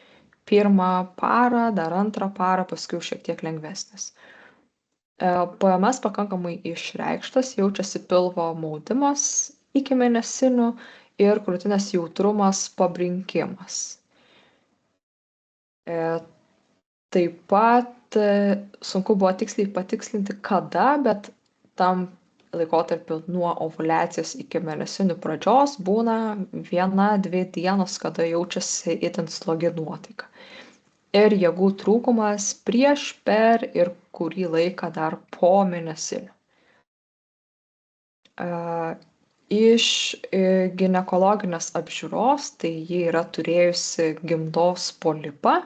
pirmą parą, dar antrą parą, paskui šiek tiek lengvesnis. PMS pakankamai išreikštas, jaučiasi pilvo maudimas iki mėnesinių ir krūtinės jautrumas, pabrinkimas. Taip pat sunku buvo tiksliai patikslinti kada, bet tam laikotarpiu nuo ovuliacijos iki mėnesinių pradžios būna 1-2 dienos, kada jaučiasi itin slogi nuotaika. Ir jėgų trūkumas prieš, per ir kurį laiką dar po mėnesinių. Iš ginekologinės apžiūros, tai ji yra turėjusi gimdos polipą,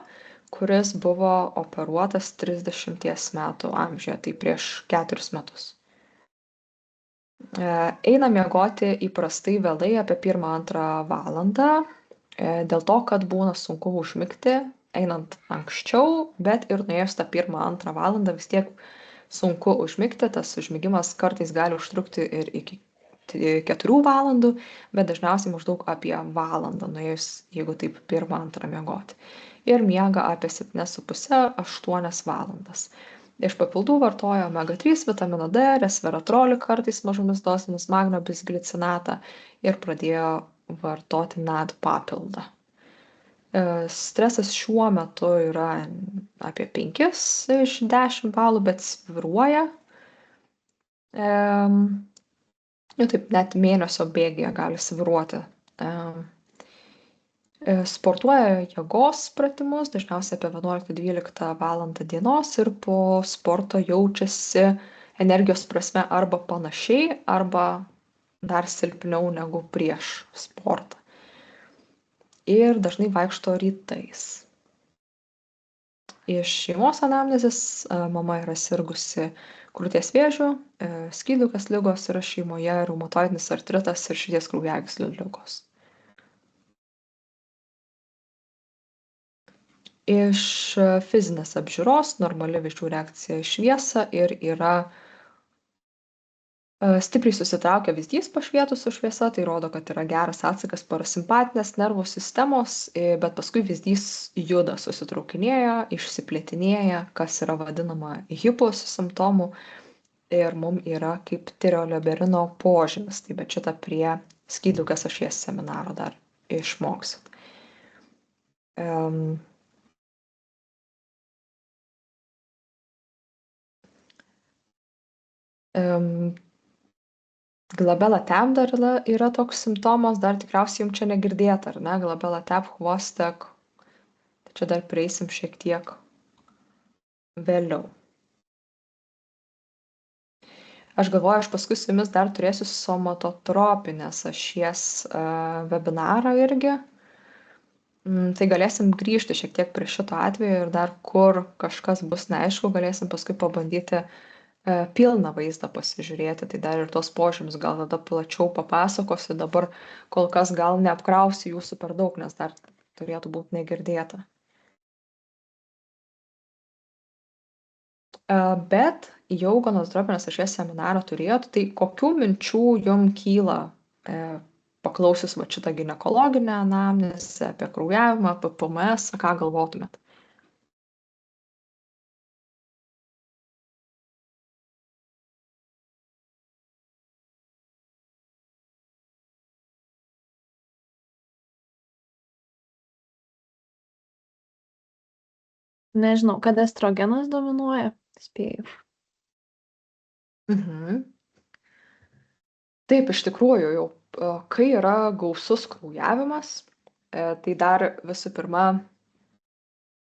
kuris buvo operuotas 30 metų amžiuje, tai prieš 4 metus. Eina miegoti įprastai vėlai apie 1-2 valandą, dėl to, kad būna sunku užmigti, einant anksčiau, bet ir nuėjus tą 1-2 valandą vis tiek sunku užmigti, tas užmigimas kartais gali užtrukti ir iki 4 valandų, bet dažniausiai maždaug apie valandą nuėjus, jeigu taip 1-2 miegoti. Ir miega apie 7,5-8 valandas. Iš papildų vartoja omega-3, vitamino D, resveratrolį kartais mažomis dozėmis, magnio bisglicinatą ir pradėjo vartoti NAD papildą. Stresas šiuo metu yra apie 5 iš 10 balų, bet svyruoja. Jau taip net mėnesio bėgyje gali svyruoti. Sportuoja jėgos pratimus, dažniausiai apie 11-12 valandą dienos ir po sporto jaučiasi energijos prasme arba panašiai, arba dar silpniau negu prieš sportą. Ir dažnai vaikšto rytais. Iš šeimos anamnezės mama yra sirgusi krūties vėžiu, skydliaukės ligos yra šeimoje, reumatoidinis artritas ir širdies kraujagyslių ligos. Iš fizinės apžiūros normali vyzdžių reakcija į šviesą ir yra stipriai susitraukia vyzdys pašvietus su šviesa, tai rodo, kad yra geras atsakas parasimpatinės nervų sistemos, bet paskui vyzdys juda, susitraukinėja, išsiplėtinėja, kas yra vadinama hipos simptomų ir mum yra kaip tireoleberino požymis, tai bet šitą prie skydliaukės ašies seminaro dar išmoksit. Glabella tap dar yra toks simptomas, dar tikriausiai jums čia negirdėta, ar ne? Glabella tap, chvostek. Tai čia dar prieisim šiek tiek vėliau. Aš galvoju, aš paskui su jumis dar turėsiu somatotropinės ašies webinarą irgi. Tai galėsim grįžti šiek tiek prie šito atveju ir dar kur kažkas bus neaišku, galėsim paskui pabandyti pilną vaizdą pasižiūrėti, tai dar ir tos požymius gal tada plačiau papasakosiu, dabar kol kas gal neapkrausiu jūsų per daug, nes dar turėtų būti negirdėta. Bet jau gonozdropinės ašies seminarą turėjot, tai kokių minčių jum kyla paklausius va šitą ginekologinę anamnezę, apie kraujavimą, apie PMS, ką galvotumėt? Nežinau, kad estrogenas dominuoja, spėju. Taip, iš tikrųjų jau, kai yra gausus kraujavimas, tai dar visų pirma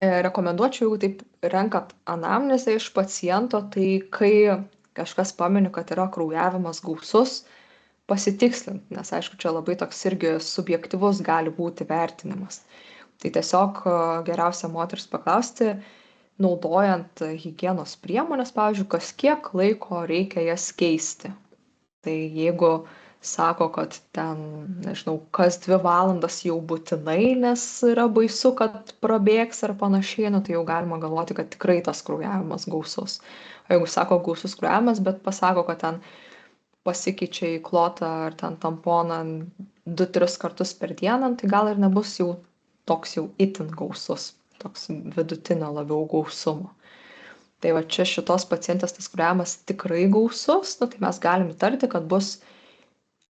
rekomenduočiau, jeigu taip renkat anamnezę iš paciento, tai kai kažkas pamini, kad yra kraujavimas gausus, pasitikslint, nes aišku, čia labai toks irgi subjektyvus gali būti vertinimas. Tai tiesiog geriausia moteris paklausti, naudojant higienos priemonės, pavyzdžiui, kas kiek laiko reikia jas keisti. Tai jeigu sako, kad ten, nežinau, kas 2 valandas jau būtinai, nes yra baisu, kad prabėgs ar panašiai, nu, tai jau galima galvoti, kad tikrai tas kraujavimas gausus. O jeigu sako gausus kraujavimas, bet pasako, kad ten pasikeičia į klotą ar ten tamponą 2-3 kartus per dieną, tai gal ir nebus jau toks jau itin gausus, toks vidutinio labiau gausumo. Tai va čia šitos pacientės tas kraujavimas tikrai gausus, nu, tai mes galim įtarti, kad bus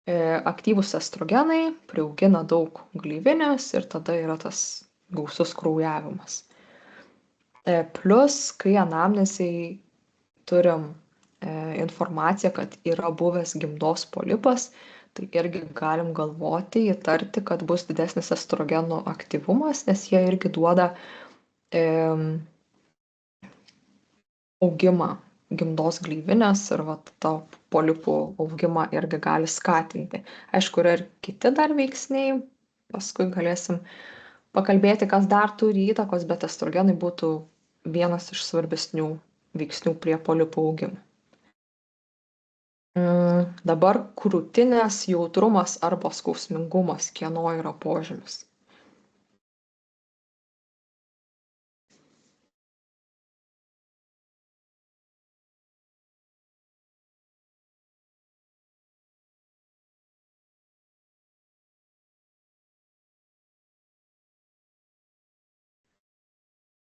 aktyvūs estrogenai, priaugina daug gleivinės ir tada yra tas gausus kraujavimas. Plus, kai anamnezėj turim informaciją, kad yra buvęs gimdos polipas, tai irgi galim galvoti, įtarti, kad bus didesnis estrogenų aktyvumas, nes jie irgi duoda augimą gimdos gleivinės ir vat tą polipų augimą irgi gali skatinti. Aišku, yra ir kiti dar veiksniai, paskui galėsim pakalbėti, kas dar turi įtakos, bet estrogenai būtų vienas iš svarbesnių veiksnių prie polipų augimo. Dabar krūtinės jautrumas arba skausmingumas, kieno yra požymis.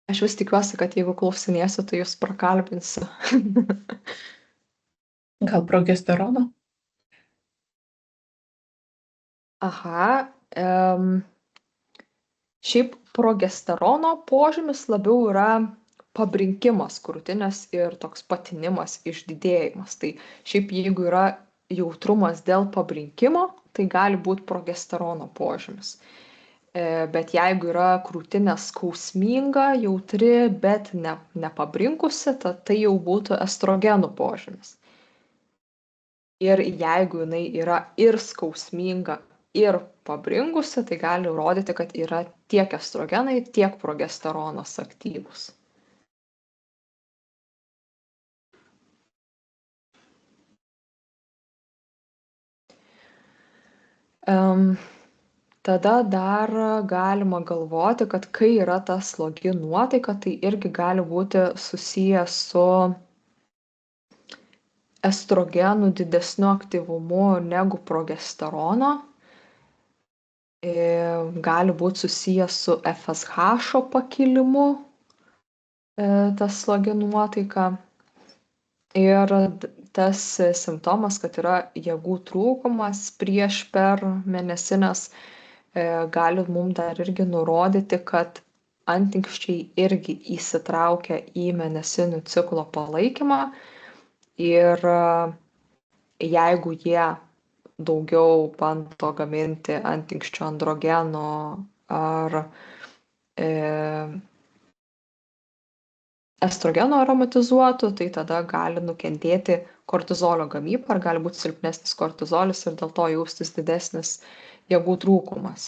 Aš vis tikiuosi, kad jeigu klausinėsiu, tai jūs prakalbinsiu. Gal progesterono? Aha. Šiaip progesterono požymis labiau yra pabrinkimas krūtinės ir toks patinimas, išdidėjimas. Tai šiaip jeigu yra jautrumas dėl pabrinkimo, tai gali būti progesterono požymis. Bet jeigu yra krūtinė skausminga, jautri, bet nepabrinkusi, tai jau būtų estrogenų požymis. Ir jeigu jinai yra ir skausminga, ir pabrinkusi, tai gali rodyti, kad yra tiek estrogenai, tiek progesteronas aktyvus. Tada dar galima galvoti, kad kai yra ta slogi nuotaika, tai irgi gali būti susiję su estrogenų didesniu aktyvumu negu progesterono. Gali būti susijęs su FSH pakilimu, ta slogi nuotaika. Ir tas simptomas, kad yra jėgų trūkumas prieš per mėnesines, gali mums dar irgi nurodyti, kad antinksčiai irgi įsitraukia į mėnesinių ciklo palaikymą. Ir jeigu jie daugiau bando gaminti antinksčių androgeno ar estrogeno aromatizuotų, tai tada gali nukentėti kortizolio gamyba, ar gali būti silpnesnis kortizolis ir dėl to jaustis didesnis jėgų trūkumas.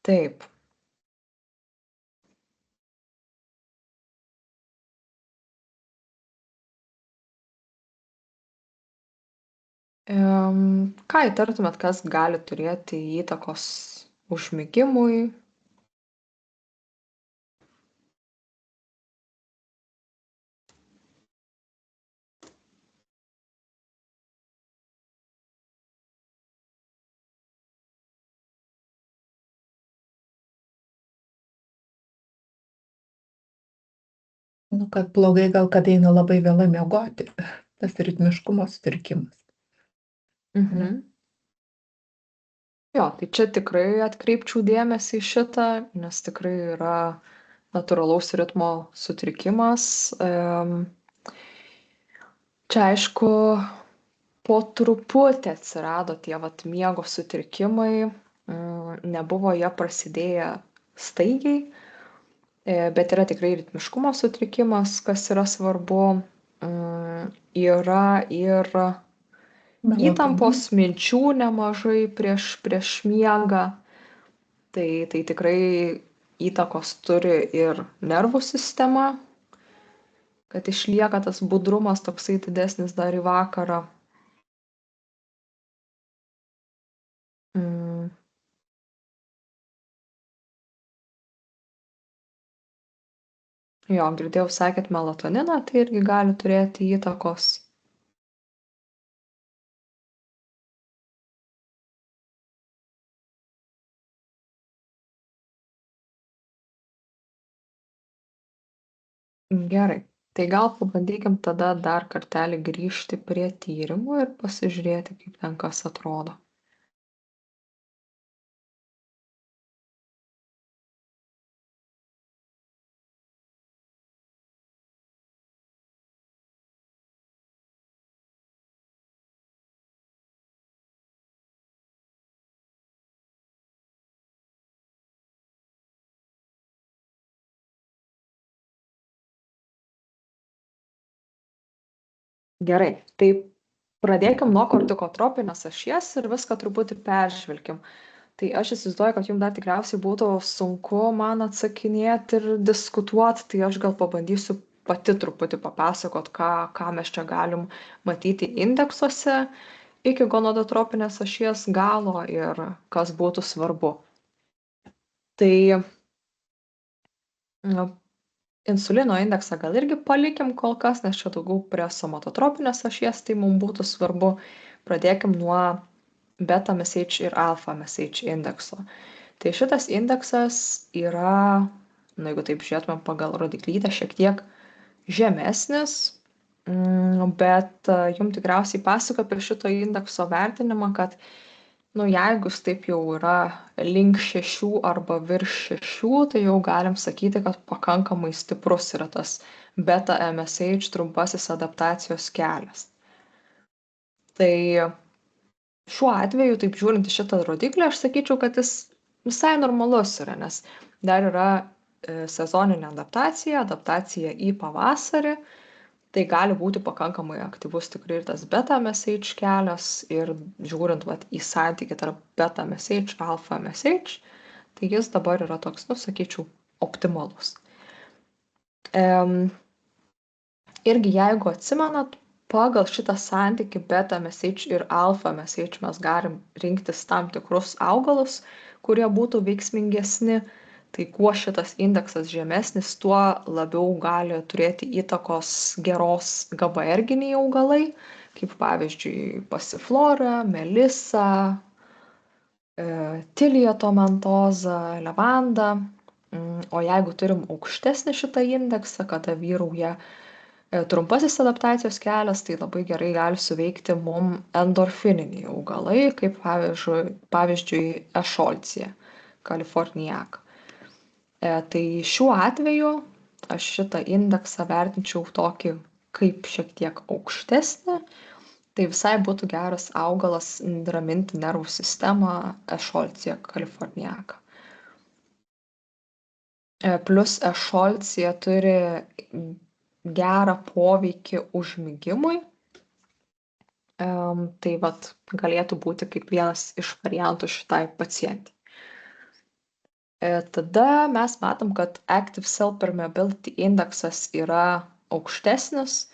Taip. Ką įtartumėt, kas gali turėti įtakos užmigimui? Nu, kad blogai gal, kad eina labai vėlai miegoti. Tas ritmiškumo sutrikimas. Mhm. Jo, tai čia tikrai atkreipčiau dėmesį į šitą, nes tikrai yra natūralaus ritmo sutrikimas. Čia aišku, po truputį atsirado tie vat miego sutrikimai, nebuvo jie prasidėję staigiai, bet yra tikrai ritmiškumo sutrikimas, kas yra svarbu. Yra ir įtampos minčių nemažai prieš miegą. Tai tikrai įtakos turi ir nervų sistema, kad išlieka tas budrumas toksai didesnis dar į vakarą. Jo, girdėjau, sakėt melatoniną, tai irgi gali turėti įtakos. Gerai, tai gal pabandykim tada dar kartelį grįžti prie tyrimų ir pasižiūrėti, kaip ten kas atrodo. Gerai, tai pradėkim nuo kortikotropinės ašies ir viską truputį peržvelkim. Tai aš įsivaizduoju, kad jums dar tikriausiai būtų sunku man atsakinėti ir diskutuoti, tai aš gal pabandysiu pati truputį papasakot, ką mes čia galim matyti indeksuose iki gonadotropinės ašies galo ir kas būtų svarbu. Tai insulino indeksą gal irgi palikim kol kas, nes čia daugiau prie somatotropinės ašies, tai mums būtų svarbu. Pradėkim nuo beta MSH ir alfa MSH indekso. Tai šitas indeksas yra, jeigu taip žiūrėtumėm pagal rodiklytę, šiek tiek žemesnis, bet jums tikriausiai pasako apie šito indekso vertinimą, kad jeigu jis taip jau yra link 6 arba virš 6, tai jau galim sakyti, kad pakankamai stiprus yra tas beta MSH trumpasis adaptacijos kelias. Tai šiuo atveju, taip žiūrint į šitą rodiklį, aš sakyčiau, kad jis visai normalus yra, nes dar yra sezoninė adaptacija į pavasarį, tai gali būti pakankamai aktyvus tikrai ir tas beta MSH kelias ir žiūrint į santykį tarp beta MSH, alfa MSH, tai jis dabar yra toks, sakyčiau, optimalus. Irgi jeigu atsimenat, pagal šitą santykį beta MSH ir alfa MSH mes galim rinktis tam tikrus augalus, kurie būtų veiksmingesni. Tai kuo šitas indeksas žemesnis, tuo labiau gali turėti įtakos geros GABAerginiai augalai, kaip pavyzdžiui pasiflora, melisa, tilija tomentoza, levanda. O jeigu turim aukštesnį šitą indeksą, kada vyrauja trumpasis adaptacijos kelias, tai labai gerai gali suveikti mum endorfininiai augalai, kaip pavyzdžiui ešolcija, kalifornijaka. Tai šiuo atveju aš šitą indeksą vertinčiau tokį kaip šiek tiek aukštesnį, tai visai būtų geras augalas raminti nervų sistemą ešolcija kalifornijaka. Plus ešolcija turi gerą poveikį užmigimui, tai galėtų būti kaip vienas iš variantų šitai pacientai. Tada mes matom, kad Active Cell Permeability Indexas yra aukštesnis.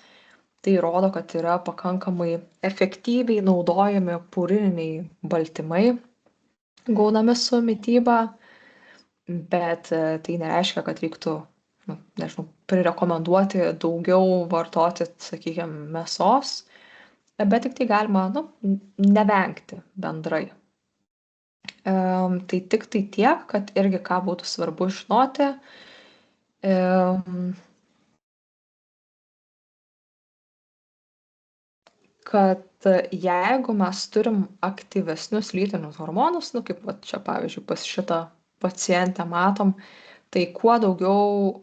Tai rodo, kad yra pakankamai efektyviai naudojami purininiai baltymai gaunami su mityba, bet tai nereiškia, kad reiktų, nežinau, prirekomenduoti daugiau vartoti, sakykime, mėsos, bet tik tai galima, nevengti bendrai. Tai tik tai tiek, kad irgi ką būtų svarbu žinoti, kad jeigu mes turim aktyvesnius lytinius hormonus, kaip va čia pavyzdžiui pas šitą pacientę matom, tai kuo daugiau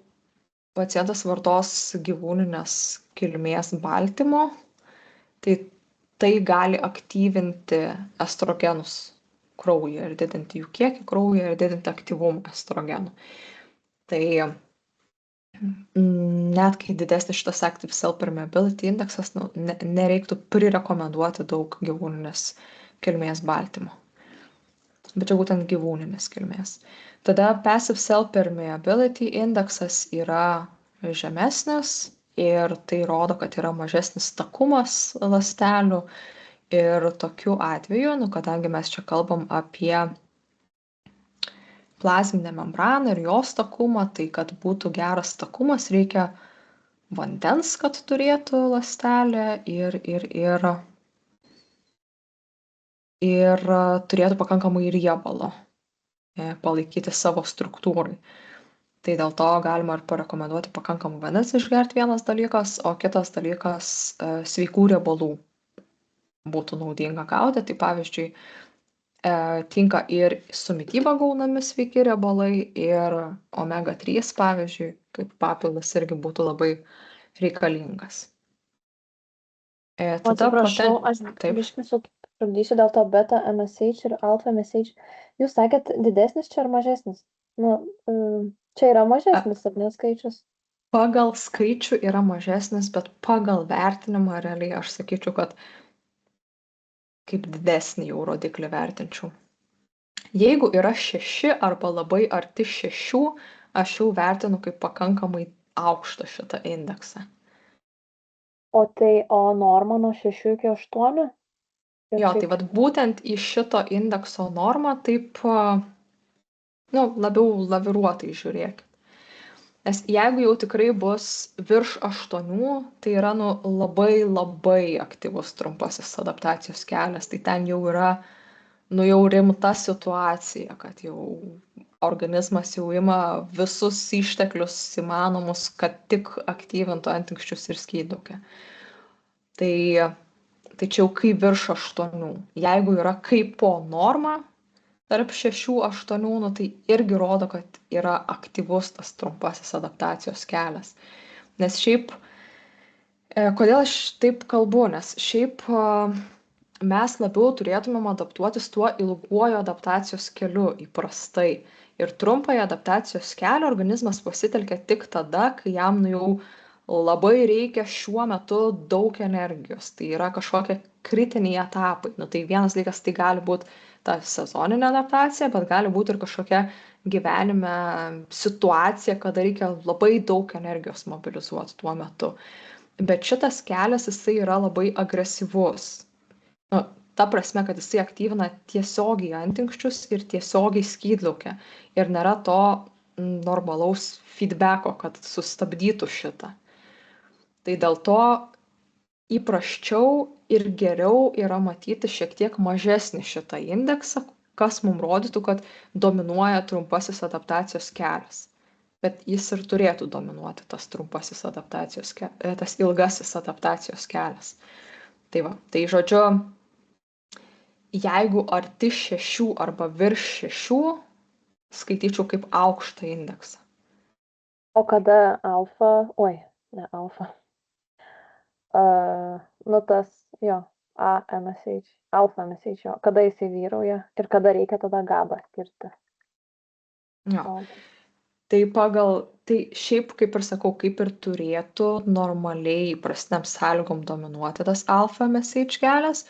pacientas vartos gyvūninės kilmės baltymo, tai gali aktyvinti estrogenus kraujyje ir didinti jų kiekį kraujyje ir didinti aktyvumą estrogenų. Tai net kai didesnis šitas Active Cell Permeability Indexas, nereiktų prirekomenduoti daug gyvūninės kilmės baltymo. Bet čia būtent gyvūninės kilmės. Tada Passive Cell Permeability Indexas yra žemesnis ir tai rodo, kad yra mažesnis takumas ląstelių. Ir tokiu atveju, kadangi mes čia kalbam apie plazminę membraną ir jos takumą, tai kad būtų geras takumas, reikia vandens, kad turėtų ląstelė ir turėtų pakankamai riebalo palaikyti savo struktūrai. Tai dėl to galima ir parekomenduoti pakankamai vandens išgerti vienas dalykas, o kitas dalykas sveikų riebalų būtų naudinga gauti. Tai pavyzdžiui, tinka ir su mityba gaunami sveiki riebalai ir omega 3, pavyzdžiui, kaip papildas irgi būtų labai reikalingas. Atsiprašau, aš biškį sutrukdysiu dėl to beta MSH ir alfa MSH. Jūs sakėt, didesnis čia ar mažesnis? Čia yra mažesnis, ar ne skaičius? Pagal skaičių yra mažesnis, bet pagal vertinimą realiai aš sakyčiau, kad kaip didesnį jau rodiklį vertinčiau. Jeigu yra 6 arba labai arti 6, aš jau vertinu kaip pakankamai aukštą šitą indeksą. O norma nuo 6 iki 8? Jo, tai vat būtent į šito indekso normą taip, labiau laviruotai žiūrėkit. Nes jeigu jau tikrai bus virš 8, tai yra labai labai aktyvus trumpasis adaptacijos kelias, tai ten jau yra jau rimta situacija, kad jau organizmas jau ima visus išteklius įmanomus, kad tik aktyvintų antinksčius ir skydliaukę. Tai čia jau kai virš 8. Jeigu yra kaip po norma, tarp 6-8, tai irgi rodo, kad yra aktyvus tas trumpasis adaptacijos kelias. Nes šiaip, kodėl aš taip kalbu, nes šiaip mes labiau turėtumėm adaptuotis tuo ilguoju adaptacijos keliu įprastai. Ir trumpąją adaptacijos kelią organizmas pasitelkia tik tada, kai jam jau labai reikia šiuo metu daug energijos. Tai yra kažkokie kritiniai etapai. Tai vienas dalykas, tai gali būti ta sezoninė adaptacija, bet gali būti ir kažkokia gyvenime situacija, kada reikia labai daug energijos mobilizuoti tuo metu. Bet šitas kelias, jisai yra labai agresyvus. Ta prasme, kad jisai aktyvina tiesiogiai antinksčius ir tiesiogiai skydliaukę. Ir nėra to normalaus feedbacko, kad sustabdytų šitą. Tai dėl to įprasčiau ir geriau yra matyti šiek tiek mažesnį šitą indeksą, kas mums rodytų, kad dominuoja trumpasis adaptacijos kelias. Bet jis ir turėtų dominuoti tas trumpasis adaptacijos kelias, tas ilgasis adaptacijos kelias. Tai žodžiu, jeigu arti 6 arba virš 6, skaityčiau kaip aukštą indeksą. O kada alfa, AMSH, alfa MSH, kada jisai vyrauja ir kada reikia tada GABA skirti? Jo. Tai šiaip, kaip ir sakau, kaip ir turėtų normaliai įprastiniam sąlygom dominuoti tas alfa MSH kelias,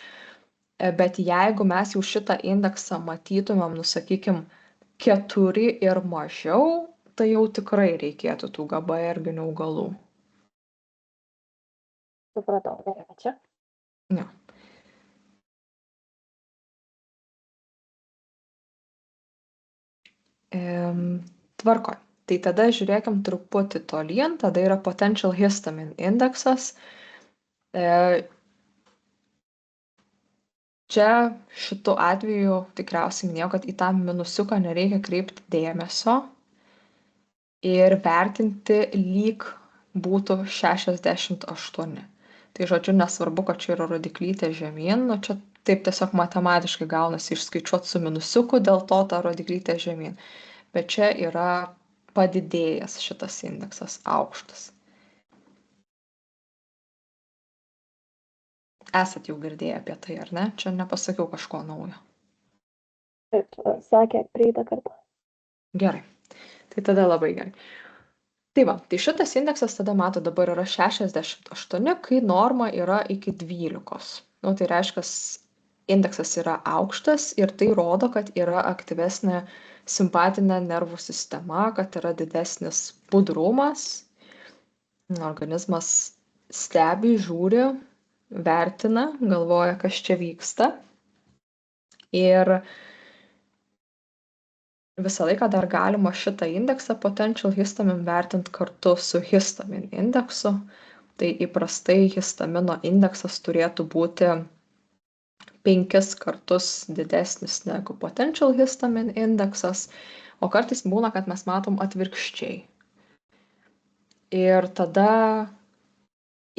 bet jeigu mes jau šitą indeksą matytumėm, sakykim, 4 ir mažiau, tai jau tikrai reikėtų tų GABAerginių augalų. Supratau, gerai, ačiū. Ne. Tvarkoj. Tai tada žiūrėkim truputį tolyn, tada yra potential histamine indeksas. Čia šitu atveju tikriausiai minėjau, kad į tą minusiuką nereikia kreipti dėmesio ir vertinti lyg būtų 68. Tai žodžiu, nesvarbu, kad čia yra rodiklytė žemyn, nu čia taip tiesiog matematiškai gaunasi išskaičiuoti su minusiuku, dėl to ta rodiklytė žemyn. Bet čia yra padidėjęs šitas indeksas, aukštas. Esat jau girdėję apie tai, ar ne? Čia nepasakiau kažko naujo. Taip, sakė praeitą kartą. Gerai. Tai tada labai gerai. Tai va, tai šitas indeksas tada, mato, dabar yra 68, kai norma yra iki 12. Nu, tai reiškia, indeksas yra aukštas ir tai rodo, kad yra aktyvesnė simpatinė nervų sistema, kad yra didesnis budrumas. Organizmas stebi, žiūri, vertina, galvoja, kas čia vyksta. Ir visą laiką dar galima šitą indeksą potential histamine vertinti kartu su histamine indeksu. Tai įprastai histamino indeksas turėtų būti 5 kartus didesnis negu potential histamine indeksas, o kartais būna, kad mes matom atvirkščiai. Ir tada,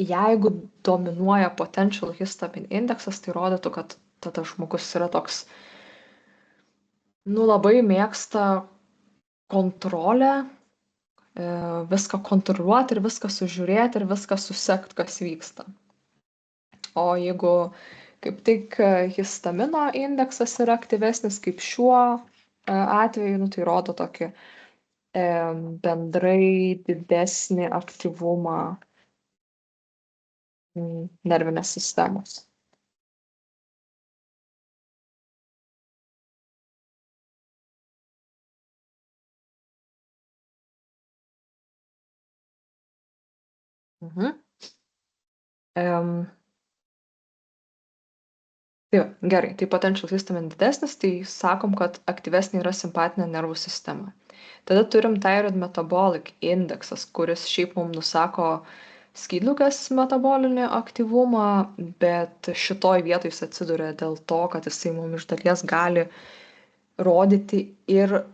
jeigu dominuoja potential histamine indeksas, tai rodytų, kad tada žmogus yra toks, labai mėgsta kontrolę, viską kontroliuoti ir viską sužiūrėti ir viską susekti, kas vyksta. O jeigu kaip tik histamino indeksas yra aktyvesnis, kaip šiuo atveju, tai rodo tokį bendrai didesnį aktyvumą nervinės sistemos. Tai gerai, tai potential histamine didesnis, tai sakom, kad aktyvesnė yra simpatinė nervų sistema. Tada turim thyroid metabolic indeksas, kuris šiaip mums nusako skydliaukės metabolinį aktyvumą, bet šitoj vietoj jis atsiduria dėl to, kad jisai mums iš dalies gali rodyti ir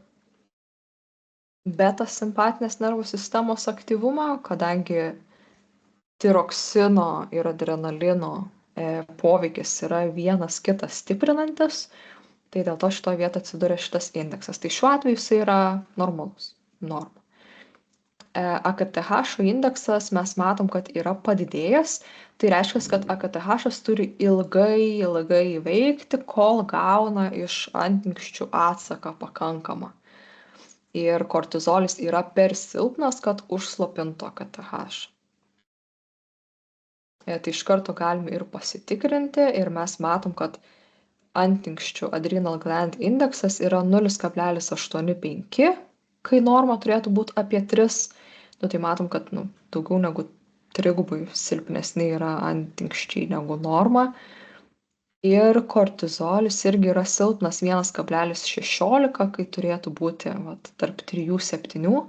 beta simpatinės nervų sistemos aktyvumą, kadangi tiroksino ir adrenalino poveikis yra vienas kitą stiprinantis, tai dėl to šitoje vietoje atsiduria šitas indeksas. Tai šiuo atveju jisai yra normalus, norma. AKTH indeksas mes matom, kad yra padidėjęs, tai reiškia, kad AKTH turi ilgai veikti, kol gauna iš antinksčių atsaką pakankamą. Ir kortizolis yra per silpnas, kad užslopintų AKTH. Tai iš karto galime ir pasitikrinti ir mes matom, kad antinksčių adrenal gland indeksas yra 0,85, kai norma turėtų būti apie 3. Tai matom, kad daugiau negu 3 silpnesni yra antinksčiai negu norma. Ir kortizolis irgi yra silpnas 1,16, kai turėtų būti tarp 3-7.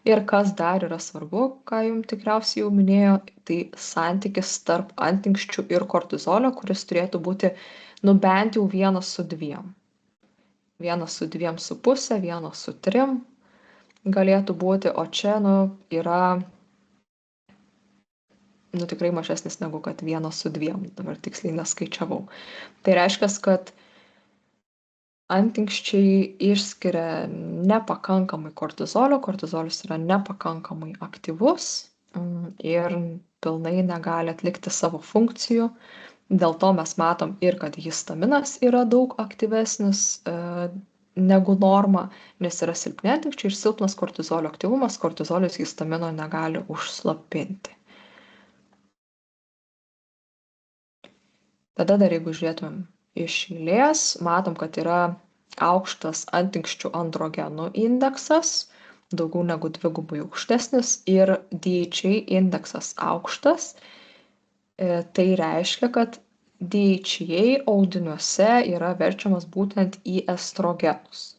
Ir kas dar yra svarbu, ką jums tikriausiai jau minėjo, tai santykis tarp antinksčių ir kortizolio, kuris turėtų būti bent jau 1:2. 1:2,5, 1:3 galėtų būti, o čia yra tikrai mažesnis negu kad 1:2, dabar tiksliai neskaičiavau. Tai reiškia, kad antinksčiai išskiria nepakankamai kortizolio, kortizolis yra nepakankamai aktyvus ir pilnai negali atlikti savo funkcijų. Dėl to mes matom ir, kad histaminas yra daug aktyvesnis negu norma, nes yra silpni antinksčiai ir silpnas kortizolio aktyvumas, kortizolis histamino negali užslopinti. Tada dar jeigu žiūrėtumėm iš eilės, matom, kad yra aukštas antinksčių androgenų indeksas, daugiau negu dvigubai aukštesnis, ir DHA indeksas aukštas. Tai reiškia, kad DHA audiniuose yra verčiamas būtent į estrogenus.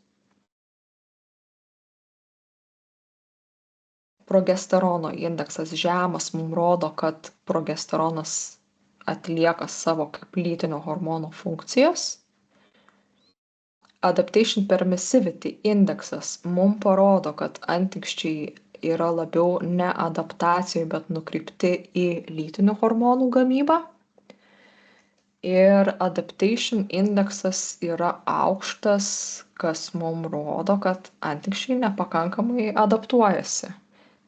Progesterono indeksas žemas mums rodo, kad progesteronas atlieka savo kaip lytinio hormono funkcijas. Adaptation permissivity indeksas mums parodo, kad antinksčiai yra labiau ne adaptacijai, bet nukreipti į lytinių hormonų gamybą. Ir adaptation indeksas yra aukštas, kas mums rodo, kad antinksčiai nepakankamai adaptuojasi.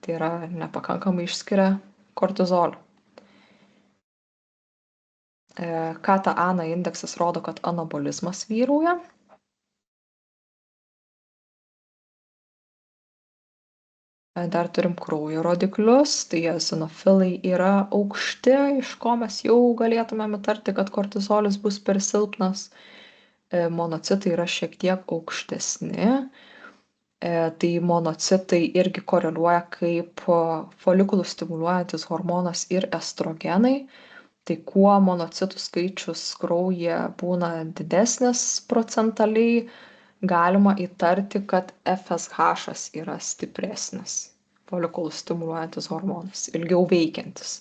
Tai yra nepakankamai išskiria kortizolio. Kata ana indeksas rodo, kad anabolizmas vyrauja. Dar turim kraujo rodiklius, tai eozinofilai yra aukšti, iš ko mes jau galėtumėm įtarti, kad kortizolis bus per silpnas. Monocitai yra šiek tiek aukštesni. Tai monocitai irgi koreliuoja kaip folikulų stimuliuojantis hormonas ir estrogenai. Tai kuo monocitų skaičius kraujyje būna didesnis procentaliai, galima įtarti, kad FSH yra stipresnis, folikulų stimuliuojantis hormonas, ilgiau veikiantis.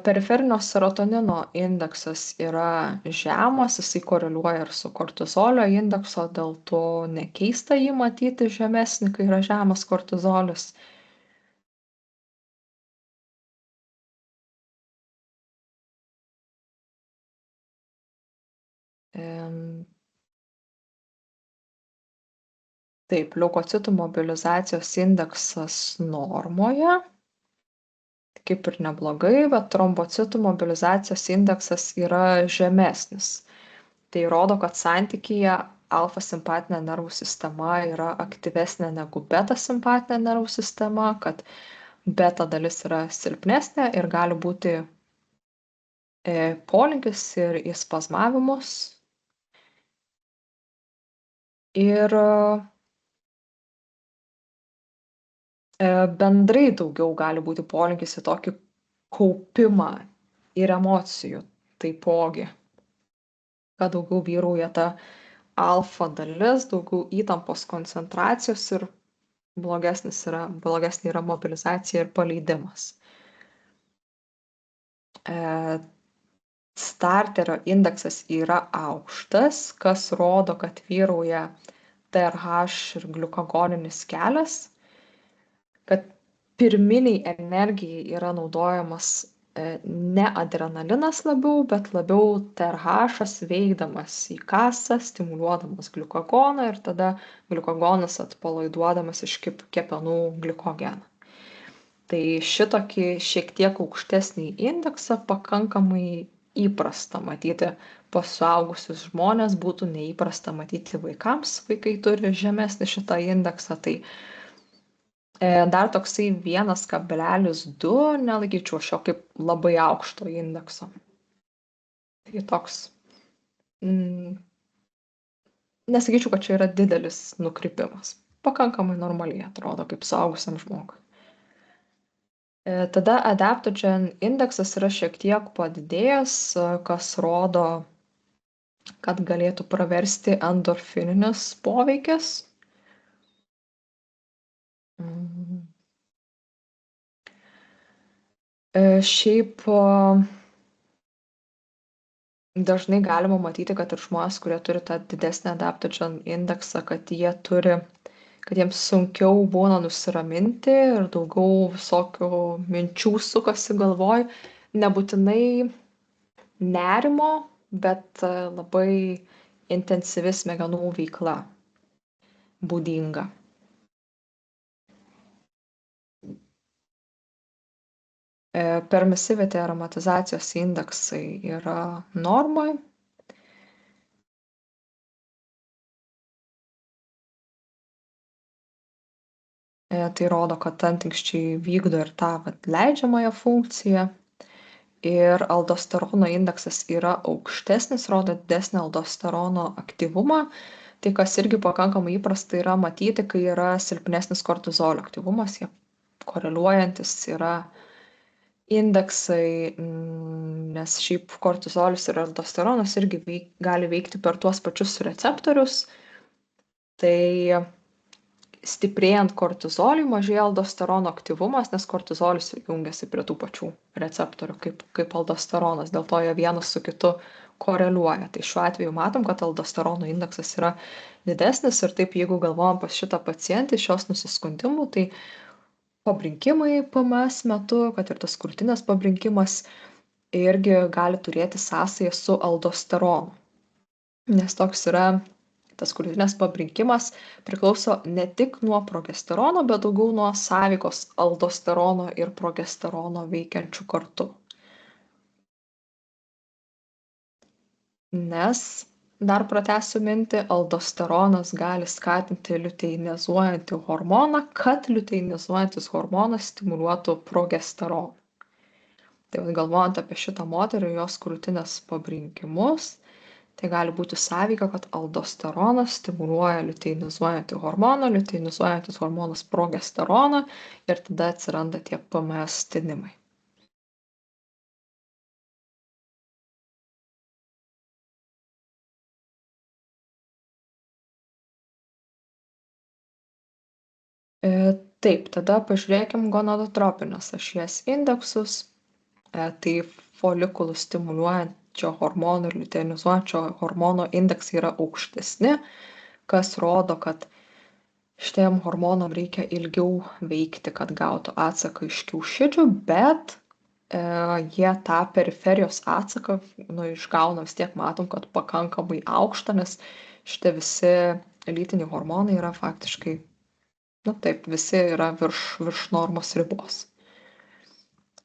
Periferinio serotonino indeksas yra žemas, jisai koreliuoja ir su kortizolio indekso, dėl to nekeista jį matyti žemesnį, kai yra žemas kortizolis. Taip, leukocitų mobilizacijos indeksas normoje. Kaip ir neblogai, bet trombocitų mobilizacijos indeksas yra žemesnis. Tai rodo, kad santykyje alfa simpatinė nervų sistema yra aktyvesnė negu beta simpatinė nervų sistema, kad beta dalis yra silpnesnė ir gali būti polinkis ir į spazmavimus. Ir bendrai daugiau gali būti polinkis į tokį kaupimą ir emocijų taipogi, kad daugiau vyrauja ta alfa dalis, daugiau įtampos koncentracijos ir blogesnė yra mobilizacija ir paleidimas. Starterio indeksas yra aukštas, kas rodo, kad vyrauja TRH ir gliukagoninis kelias, kad pirminiai energijai yra naudojamas ne adrenalinas labiau, bet labiau TRH veikdamas į kasą, stimuliuodamas gliukagoną ir tada gliukagonas atpalaiduodamas iš kepenų glikogeną. Tai šitokį šiek tiek aukštesnį indeksą pakankamai įprasta matyti pas suaugusius žmonės, būtų neįprasta matyti vaikams, vaikai turi žemesnį šitą indeksą, tai dar toksai 1,2 nelaikyčiau šio kaip labai aukšto indekso. Tai toks, nesakyčiau, kad čia yra didelis nukrypimas. Pakankamai normaliai atrodo kaip suaugusiam žmogui. Tada adaptogen indeksas yra šiek tiek padidėjęs, kas rodo, kad galėtų praversti endorfininis poveikis. Šiaip dažnai galima matyti, kad ir žmonės, kurie turi tą didesnį adaptogen indeksą, kad jiems sunkiau būna nusiraminti ir daugiau visokių minčių sukasi galvoj, nebūtinai nerimo, bet labai intensyvi smegenų veikla būdinga. Permisivity aromatizacijos indeksai yra normoj. Tai rodo, kad antinksčiai vykdo ir tą leidžiamąją funkciją. ir aldosterono indeksas yra aukštesnis, rodo didesnį aldosterono aktyvumą. Tai kas irgi pakankamai įprasta yra matyti, kai yra silpnesnis kortizolio aktyvumas, jie koreliuojantis yra indeksai, nes šiaip kortizolis ir aldosteronas irgi gali veikti per tuos pačius receptorius. Tai stiprėjant kortizoliui mažėja aldosterono aktyvumas, nes kortizolis jungiasi prie tų pačių receptorių kaip aldosteronas, dėl to jie vienas su kitu koreliuoja. Tai šiuo atveju matom, kad aldosterono indeksas yra didesnis ir taip, jeigu galvojam pas šitą pacientį iš jos nusiskundimų, tai pabrinkimai PMS metu, kad ir tas krūtinės pabrinkimas irgi gali turėti sąsają su aldosteronu. Nes toks yra, tas krūtinės pabrinkimas priklauso ne tik nuo progesterono, bet daugiau nuo sąveikos aldosterono ir progesterono veikiančių kartu. Nes, dar pratęsiu mintį, aldosteronas gali skatinti liuteinizuojantį hormoną, kad liuteinizuojantis hormonas stimuliuotų progesteroną. Tai galvojant apie šitą moterį ir jos krūtinės pabrinkimus, tai gali būti sąveika, kad aldosteronas stimuliuoja liuteinizuojantį hormoną, liuteinizuojantis hormonas progesteroną ir tada atsiranda tie PMS tinimai. Taip, tada pažiūrėkim gonadotropinės ašies indeksus. Tai folikulų stimuliuojančio hormono ir liuteinizuojančio hormono indeksai yra aukštesni, kas rodo, kad šitiem hormonam reikia ilgiau veikti, kad gautų atsaką iš kiaušidžių, bet jie tą periferijos atsaką išgauna, vis tiek matom, kad pakankamai aukštą, nes šitie visi lytiniai hormonai yra faktiškai, taip, visi yra virš normos ribos.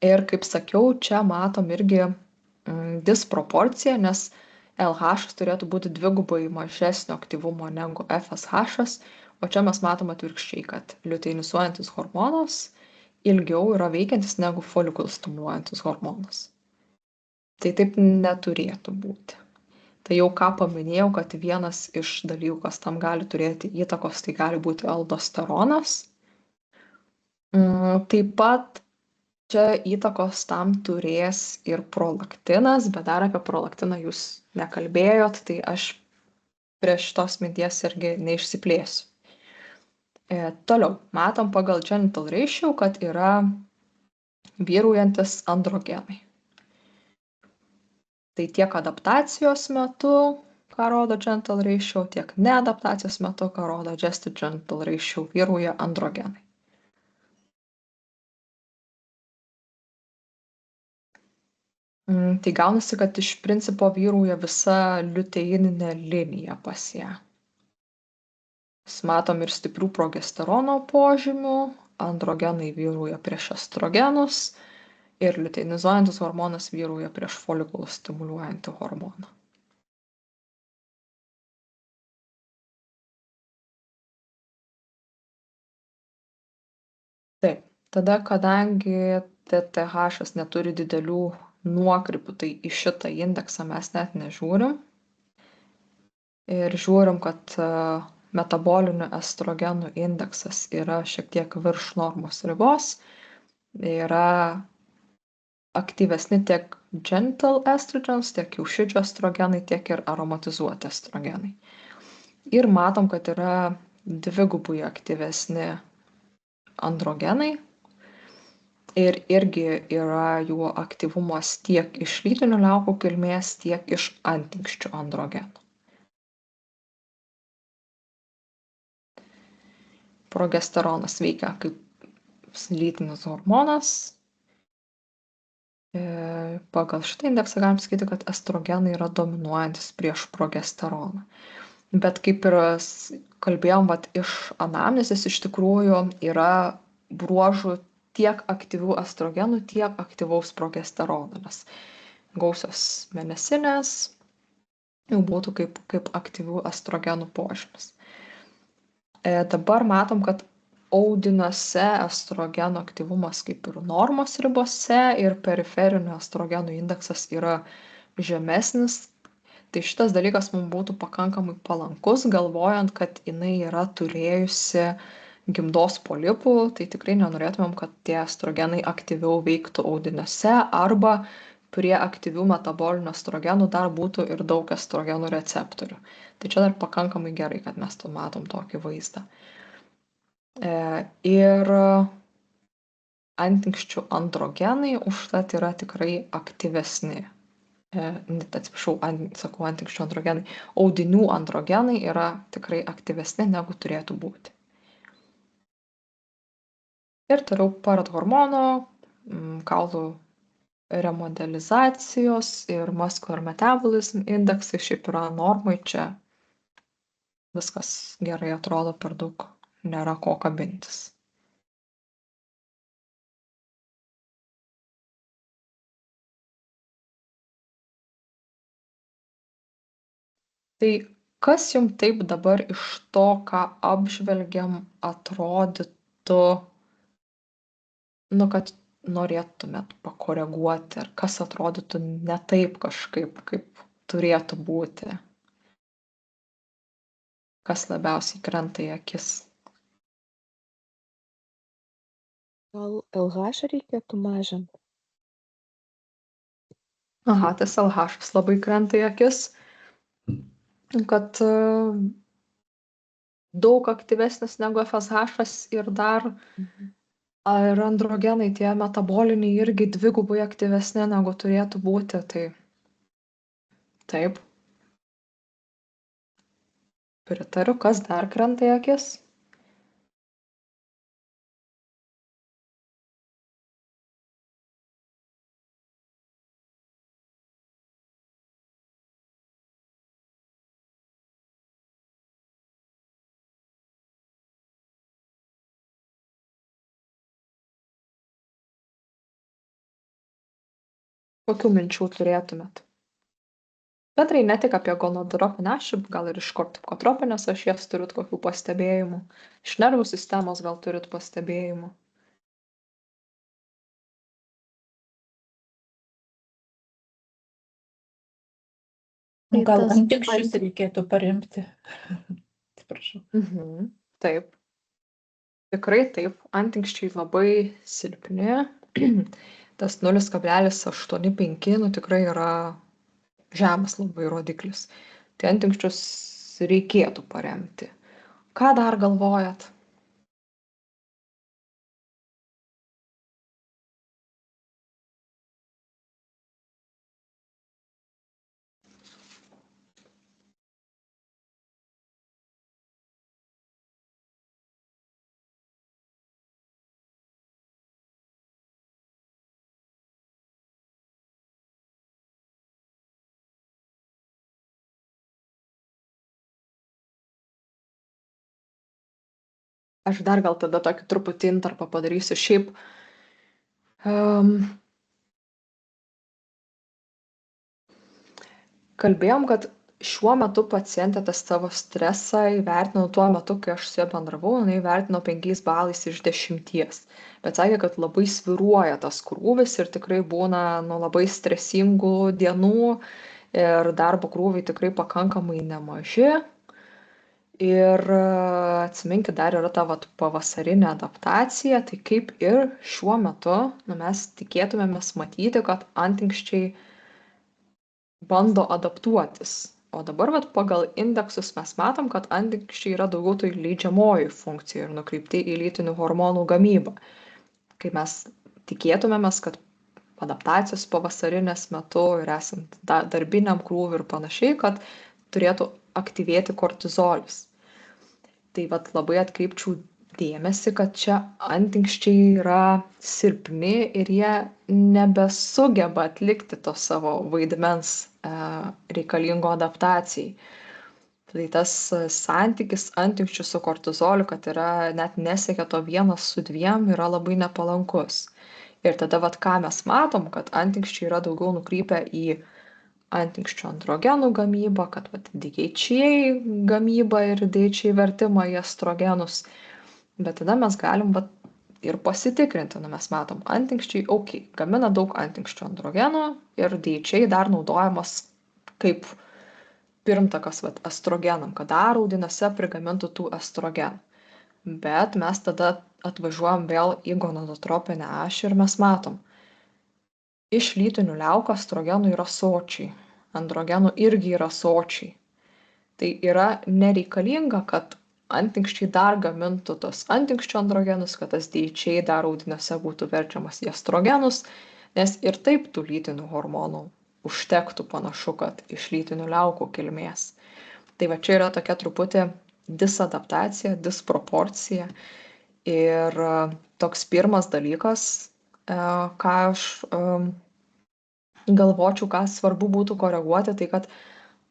Ir kaip sakiau, čia matom irgi disproporciją, nes LH turėtų būti dvigubai mažesnio aktyvumo negu FSH, o čia mes matom atvirkščiai, kad liuteinizuojantis hormonas ilgiau yra veikiantis negu folikulų stimuliuojantis hormonas. Tai taip neturėtų būti. Tai jau ką paminėjau, kad vienas iš dalykų, kas tam gali turėti įtakos, tai gali būti aldosteronas. Taip pat čia įtakos tam turės ir prolaktinas, bet dar apie prolaktiną jūs nekalbėjot, tai aš prie šitos minties irgi neišsiplėsiu. Toliau, matom pagal genital ratio, kad yra vyraujantis androgenai. Tai tiek adaptacijos metu, ką rodo genital ratio, tiek neadaptacijos metu, ką rodo adjusted genital ratio, vyrauja androgenai. Tai gaunasi, kad iš principo vyrauja visa liuteininė linija pas ją. Matom ir stiprių progesterono požymių, androgenai vyrauja prieš estrogenus ir liuteinizuojantis hormonas vyrauja prieš folikulų stimuliuojantį hormoną. Taip, tada kadangi TTH neturi didelių nuokrypių, tai į šitą indeksą mes net nežiūrim. Ir žiūrim, kad metabolinių estrogenų indeksas yra šiek tiek virš normos ribos. Yra aktyvesni tiek genital estrogens, tiek kiaušidžių estrogenai, tiek ir aromatizuoti estrogenai. Ir matom, kad yra dvigubai aktyvesni androgenai. Ir irgi yra jų aktyvumas tiek iš lytinių liaukų kilmės, tiek iš antinksčių androgenų. Progesteronas veikia kaip lytinis hormonas. Pagal šitą indeksą galim sakyti, kad estrogenai yra dominuojantis prieš progesteroną. Bet kaip ir kalbėjom, iš anamnezės iš tikrųjų yra bruožų tiek aktyvių estrogenų, tiek aktyvaus progesterono, nes gausios mėnesinės jau būtų kaip aktyvių estrogenų požymis. Dabar matom, kad audiniuose estrogeno aktyvumas kaip ir normos ribose ir periferinių estrogenų indeksas yra žemesnis. Tai šitas dalykas mums būtų pakankamai palankus, galvojant, kad jinai yra turėjusi gimdos polipų, tai tikrai nenorėtumėm, kad tie estrogenai aktyviau veiktų audiniuose arba prie aktyvių metabolinių estrogenų dar būtų ir daug estrogenų receptorių. Tai čia dar pakankamai gerai, kad mes to matom tokį vaizdą. Ir antinksčių androgenai užtat yra tikrai aktyvesni. Atsiprašau, sakau antinksčių androgenai. Audinių androgenai yra tikrai aktyvesni negu turėtų būti. Ir toliau parathormono, kaulų remodelizacijos ir muscular metabolism indeksai šiaip yra normai, čia viskas gerai atrodo, per daug nėra ko kabintis. Tai kas jums taip dabar iš to, ką apžvelgiam, atrodytų, kad norėtumėt pakoreguoti, ar kas atrodytų ne taip kažkaip, kaip turėtų būti? Kas labiausiai krenta į akis? Gal LH reikėtų mažinti? Aha, tas LH labai krenta į akis, kad daug aktyvesnis negu FSH ir dar ir androgenai tie metaboliniai irgi dvigubai aktyvesni negu turėtų būti, tai taip. Pritariu, kas dar krenta į akis? Kokių minčių turėtumėt? Bendrai ne tik apie gonadotropinę ašį, gal ir iš kortikotrofinės ašies turit kokių pastebėjimų. Iš nervų sistemos gal turit pastebėjimų. Nu, gal tas antinksčius reikėtų paremti. Atsiprašau. Taip. Tikrai taip. Antinksčiai labai silpni. Tas 0,85 tikrai yra žemas labai rodiklis. Tai antinksčius reikėtų paremti. Ką dar galvojat? Aš dar gal tada tokį truputį intarpą padarysiu. Šiaip kalbėjom, kad šiuo metu pacientė tą savo stresą įvertino tuo metu, kai aš su ja bendravau, jinai įvertino 5 balais iš 10. Bet sakė, kad labai svyruoja tas krūvis ir tikrai būna labai stresingų dienų ir darbo krūviai tikrai pakankamai nemaži. Ir atsiminkit, dar yra ta pavasarinė adaptacija, tai kaip ir šiuo metu mes tikėtumėmės matyti, kad antinksčiai bando adaptuotis. O dabar pagal indeksus mes matom, kad antinksčiai yra daugiau tai leidžiamoji funkcija ir nukreipti į lytinių hormonų gamybą. Kai mes tikėtumėmės, kad adaptacijos pavasarinės metu ir esant darbiniam krūviui ir panašiai, kad turėtų aktyvėti kortizolis. Tai labai atkreipčiau dėmesį, kad čia antinksčiai yra silpni ir jie nebesugeba atlikti to savo vaidmens reikalingo adaptacijai. Tai tas santykis antinksčių su kortizoliu, kad yra net nesiekia to 1:2, yra labai nepalankus. Ir tada ką mes matom, kad antinksčiai yra daugiau nukrypę į antinksčių androgenų gamybą, kad DHA gamybą ir DHA vertimą į estrogenus. Bet tada mes galim ir pasitikrinti, mes matom antinksčiai, gamina daug antinksčių androgenų ir DHA dar naudojamas kaip pirmtakas estrogenam, kad dar audiniuose prigamintų tų estrogenų. Bet mes tada atvažiuojam vėl į gonadotropinę ašį ir mes matom, iš lytinių liaukų estrogenų yra sočiai, androgenų irgi yra sočiai. Tai yra nereikalinga, kad antinksčiai dar gamintų tos antinksčių androgenus, kad tas DHA dar audiniuose būtų verčiamas į estrogenus, nes ir taip tų lytinių hormonų užtektų panašu, kad iš lytinių liaukų kilmės. Tai va čia yra tokia truputį disadaptacija, disproporcija. Ir toks pirmas dalykas, ką aš galvočiau, ką svarbu būtų koreguoti, tai kad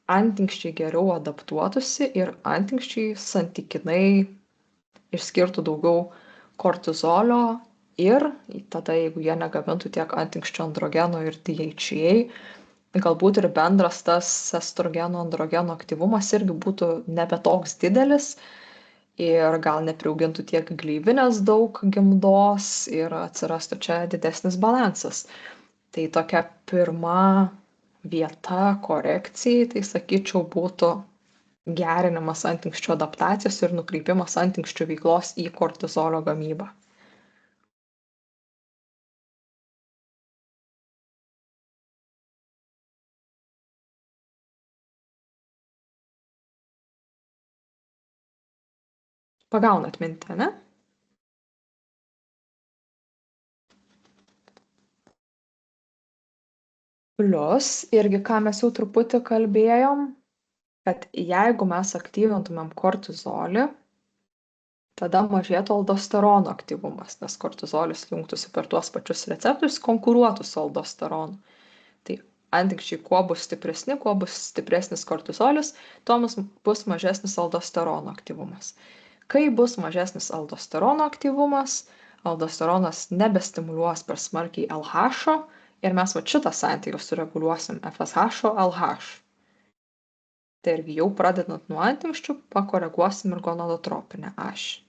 antinksčiai geriau adaptuotųsi ir antinksčiai santykinai išskirtų daugiau kortizolio ir tada, jeigu jie negamintų tiek antinksčių androgenų ir DHA, galbūt ir bendras tas estrogenų androgenų aktyvumas irgi būtų nebe toks didelis ir gal nepriaugintų tiek gleivinės daug gimdos ir atsirastų čia didesnis balansas. Tai tokia pirma vieta korekcijai, tai sakyčiau, būtų gerinimas antinksčių adaptacijos ir nukreipimas antinksčių veiklos į kortizolio gamybą. Pagaunat mintį, ne? Plius, irgi ką mes jau truputį kalbėjom, kad jeigu mes aktyvintumėm kortizolį, tada mažėtų aldosterono aktyvumas, nes kortizolis jungtųsi per tuos pačius receptorius, konkuruotų su aldosteronu. Tai antinksčiai kuo bus stipresnis kortizolis, tuo bus mažesnis aldosterono aktyvumas. Kai bus mažesnis aldosterono aktyvumas, aldosteronas nebestimuliuos per smarkiai LH ir mes šitą santykį sureguliuosim FSH, LH. Tai irgi jau pradedant nuo antinksčių, pakoreguosim ir gonadotropinę ašį.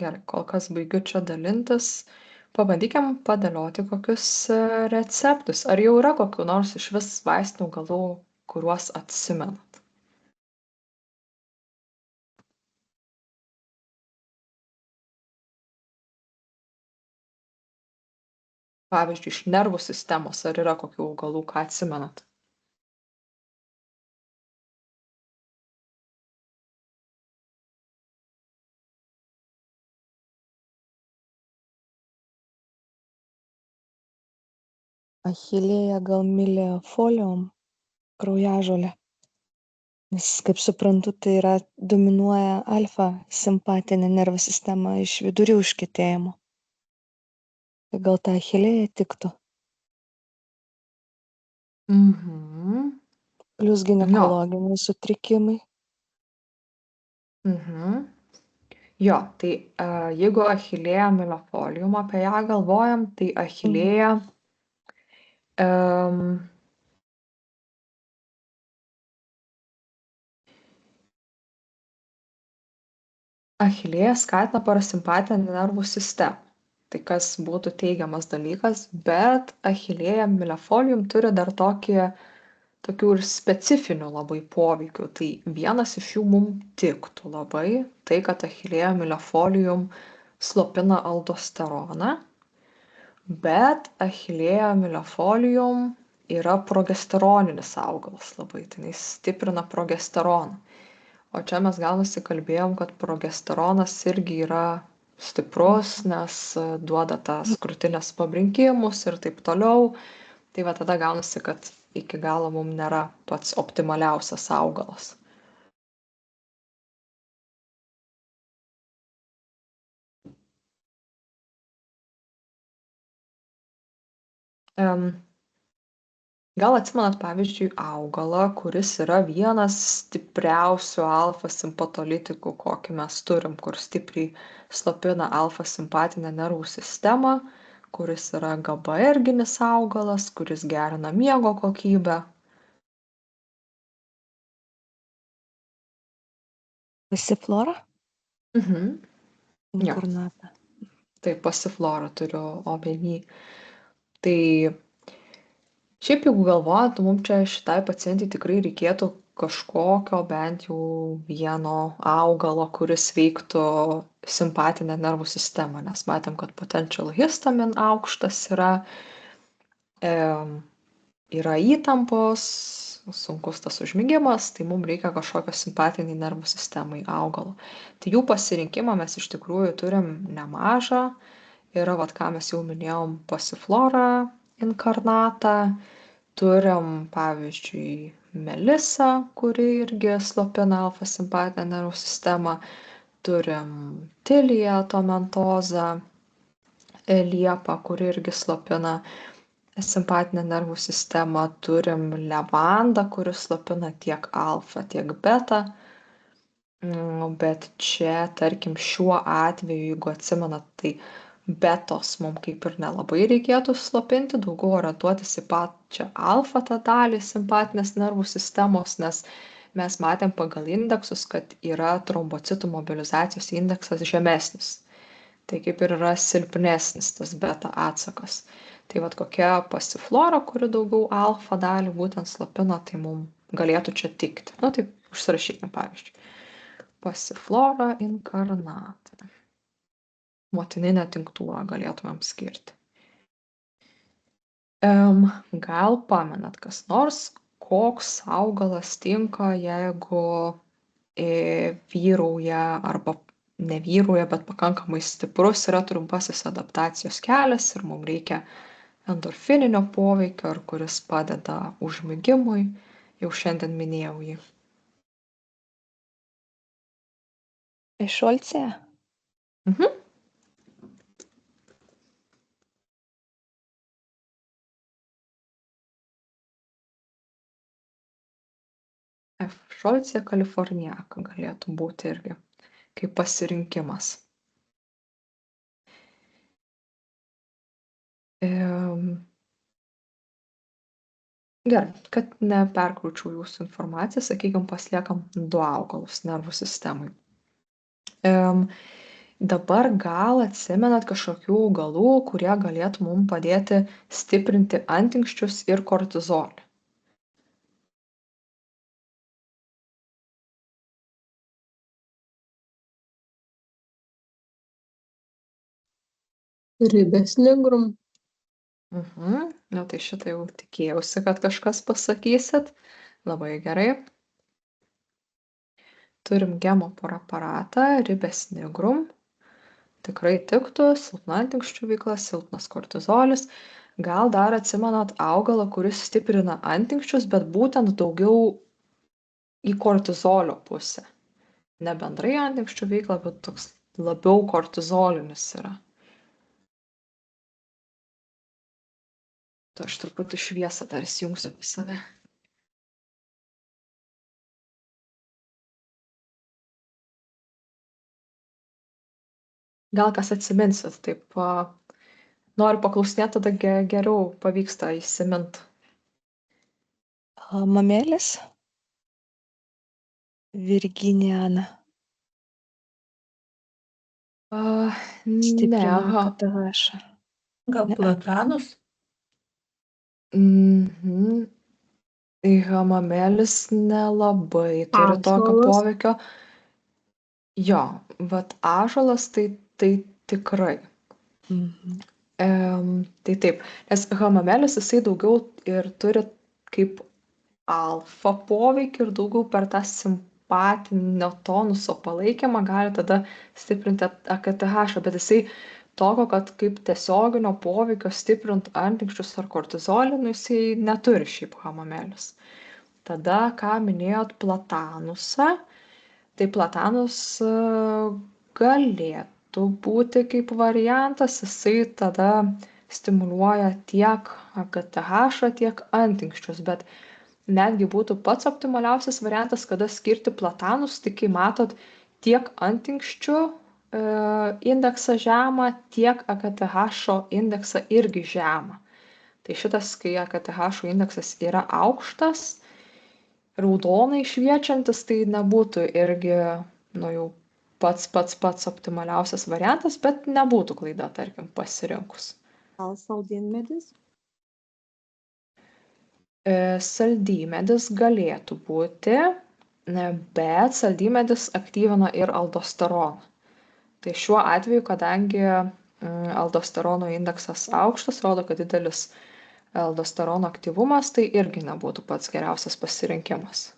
Gerai, kol kas baigiu čia dalintis. Pabandykim padėlioti kokius receptus. Ar jau yra kokių nors išvis vaistinių augalų, kuriuos atsimenat? Pavyzdžiui, iš nervų sistemos, ar yra kokių augalų, ką atsimenat? Achilėja gal milefolium, kraujažolė. Nes, kaip suprantu, tai dominuoja alfa simpatinė nervų sistema iš vidurių užkietėjimo. Tai gal ta achilėja tiktų. Plius ginekologiniai sutrikimai. Jo, tai jeigu achilėja milefolium, apie ją galvojam, tai achilėja achilėja skatina parasimpatinę nervų sistemą. Tai kas būtų teigiamas dalykas, bet achilėja milefolium turi dar tokių ir specifinių labai poveikių. Tai vienas iš jų mums tiktų labai, tai kad achilėja milefolium slopina aldosteroną, bet achilėja milefolium yra progesteroninis augalas labai, tai jis stiprina progesteroną. O čia mes gal nusikalbėjom, kad progesteronas irgi yra stiprus, nes duoda tas krūtinės pabrinkimus ir taip toliau. Tai va tada gaunasi, kad iki galo mums nėra pats optimaliausias augalas. Gal atsimenat, pavyzdžiui, augalą, kuris yra vienas stipriausių alfa-simpatolitikų, kokį mes turim, kur stipriai slopina alfa-simpatinę nervų sistemą, kuris yra GABAerginis augalas, kuris gerina miego kokybę. Pasiflora? Jo, Inkarnata. tai pasiflorą turiu omeny. Tai šiaip jeigu galvojant, mum čia šitai pacientei tikrai reikėtų kažkokio bent jau vieno augalo, kuris veiktų simpatinę nervų sistemą, nes matėm, kad potential histamine aukštas yra įtampos, sunkus tas užmigimas, tai mum reikia kažkokio simpatiniai nervų sistemai augalo. Tai jų pasirinkimą mes iš tikrųjų turim nemažą. Yra, vat, ką mes jau minėjom, pasiflora inkarnata, turim, pavyzdžiui, melisą, kuri irgi slopina alfa-simpatinę nervų sistemą, turim tiliją tomentozą, liepą, kuri irgi slopina simpatinę nervų sistemą, turim levandą, kuris slopina tiek alfa, tiek beta. Bet čia, tarkim, šiuo atveju, jeigu atsimenat, tai betos mums kaip ir nelabai reikėtų slopinti, daugiau orientuotis į pačią alfa tą dalį simpatinės nervų sistemos, nes mes matėm pagal indeksus, kad yra trombocitų mobilizacijos indeksas žemesnis. Tai kaip ir yra silpnesnis tas beta atsakas. Tai vat kokia pasiflora, kuri daugiau alfa dalį būtent slopina, tai mums galėtų čia tikti. Nu, tai užsirašykime pavyzdžiui. Pasiflora inkarnata. Motininę tinktūrą galėtumėm skirti. Gal pamenat kas nors, koks augalas tinka, jeigu vyrauja arba nevyrauja, bet pakankamai stiprus yra trumpasis adaptacijos kelias ir mums reikia endorfininio poveikio, ar kuris padeda užmigimui, jau šiandien minėjau jį. Ešolcija? Šolcija kaliforniaka galėtų būti irgi kaip pasirinkimas. Gerai, kad neperkraučiau jūsų informaciją, sakykime, pasliekam 2 augalus nervų sistemai. Dabar gal atsimenat kažkokių augalų, kurie galėtų mums padėti stiprinti antinksčius ir kortizolį. Ribės nigrum. Nu, tai šitą jau tikėjausi, kad kažkas pasakysit. Labai gerai. Turim gemopreparatą, ribės nigrum. Tikrai tiktų, silpna antinksčių veikla, silpnas kortizolis. Gal dar atsimenat augalą, kuris stiprina antinksčius, bet būtent daugiau į kortizolio pusę. Ne bendrai antinksčių veikla, bet toks labiau kortizolinis yra. Tai aš truputį šviesą dar įsijungsiu apie save. Gal kas atsiminsit, taip noriu paklausinėti, tada geriau pavyksta įsimint. Mamėlis? Virginiana. Stiprina KTH. Gal platanus? Hamamelis nelabai turi tokio poveikio. Jo, vat ąžuolas tai tikrai. Tai taip, nes hamamelis jisai daugiau ir turi kaip alfa poveikį ir daugiau per tą simpatinio tonuso palaikymą gali tada stiprinti AKTH, bet jisai tokio, kad kaip tiesioginio poveikio stiprint antinksčius ar kortizolį, jisai neturi šiaip hamamelis. Tada, ką minėjot, platanusą, tai platanus galėtų būti kaip variantas, jisai tada stimuliuoja tiek AKTH, tiek antinksčius, bet netgi būtų pats optimaliausias variantas, kada skirti platanus, tai kai matot tiek antinksčių indeksą žemą, tiek AKTH indeksą irgi žemą. Tai šitas, kai AKTH indeksas yra aukštas, raudonai šviečiantis, tai nebūtų irgi, jau pats optimaliausias variantas, bet nebūtų klaida, tarkim, pasirinkus. Gal saldymedis? Saldymedis galėtų būti, bet saldymedis aktyvina ir aldosteroną. Tai šiuo atveju, kadangi aldosterono indeksas aukštas, rodo, kad didelis aldosterono aktyvumas, tai irgi nebūtų pats geriausias pasirinkimas.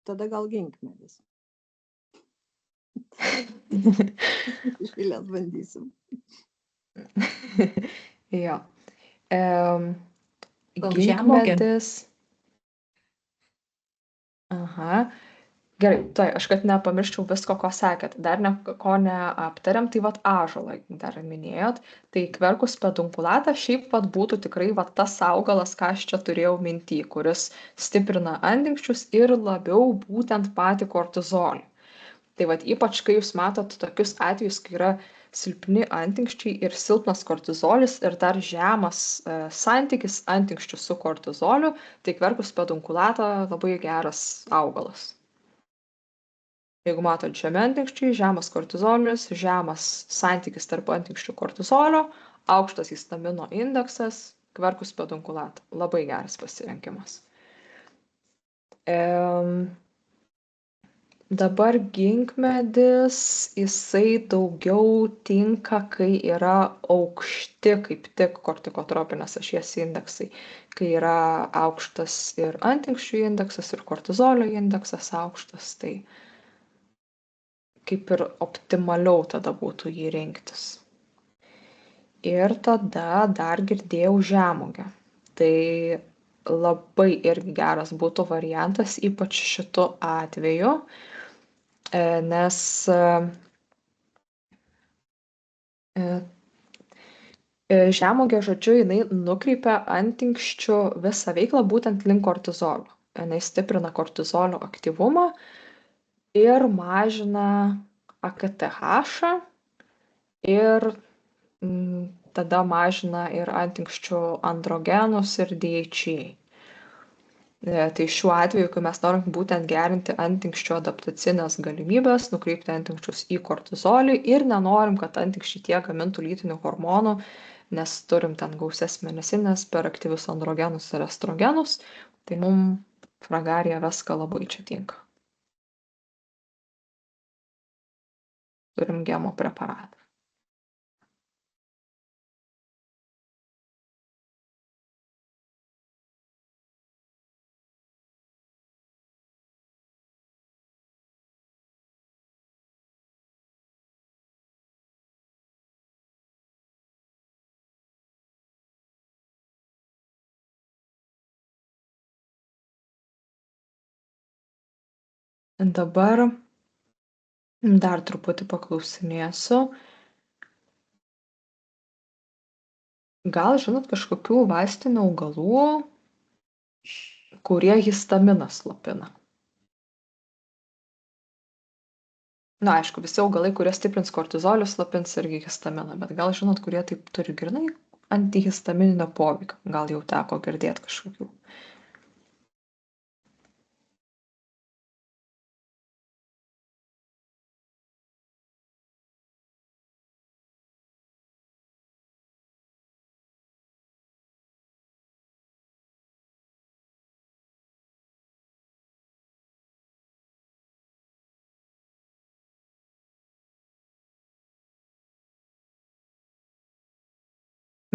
Tada gal ginkmedis. Iš eilės bandysim. Jo. Gal žemuogė? Ginkmedis. Aha. Gerai, tai aš kad nepamirščiau visko, ko sakėt. Dar ko neaptariam, tai vat ąžuolą dar minėjot. Tai Quercus pedunculata šiaip vat būtų tikrai vat tas augalas, ką aš čia turėjau minty, kuris stiprina antinksčius ir labiau būtent patį kortizolį. Tai vat ypač, kai jūs matot tokius atvejus, kai yra silpni antinksčiai ir silpnas kortizolis ir dar žemas santykis antinksčių su kortizoliu, tai Quercus pedunculata labai geras augalas. Jeigu matot žemi antinksčiai, žemas kortizolis, žemas santykis tarp antinksčių kortizolio, aukštas histamino indeksas, Quercus pedunculata. Labai geras pasirinkimas. Dabar ginkmedis, jisai daugiau tinka, kai yra aukšti kaip tik kortikotropinės ašies indeksai, kai yra aukštas ir antinksčių indeksas, ir kortizolio indeksas aukštas, tai kaip ir optimaliau tada būtų jį rinktis. Ir tada dar girdėjau žemuogę. Tai labai irgi geras būtų variantas, ypač šitu atveju, nes žemuogė, žodžiu, jinai nukreipia antinksčių visą veiklą būtent link kortizolio. Jinai stiprina kortizolio aktyvumą ir mažina AKTH ir tada mažina ir antinksčių androgenus ir DHA. Tai šiuo atveju, kai mes norim būtent gerinti antinksčių adaptacinės galimybės, nukreipti antinksčius į kortizolį ir nenorim, kad antinksčiai tiek gamintų lytinių hormonų, nes turim ten gausias mėnesinės per aktyvius androgenus ir estrogenus, tai mums Fragaria vesca labai čia tinka. Turim gemo preparatą. Dabar dar truputį paklausinėsiu. Gal žinot kažkokių vaistinių augalų, kurie histaminą slopina? Na, aišku, visi augalai, kurie stiprins kortizolių, slopins irgi histaminą, bet gal žinot, kurie taip turi grynai antihistamininio poveikio? Gal jau teko girdėti kažkokių?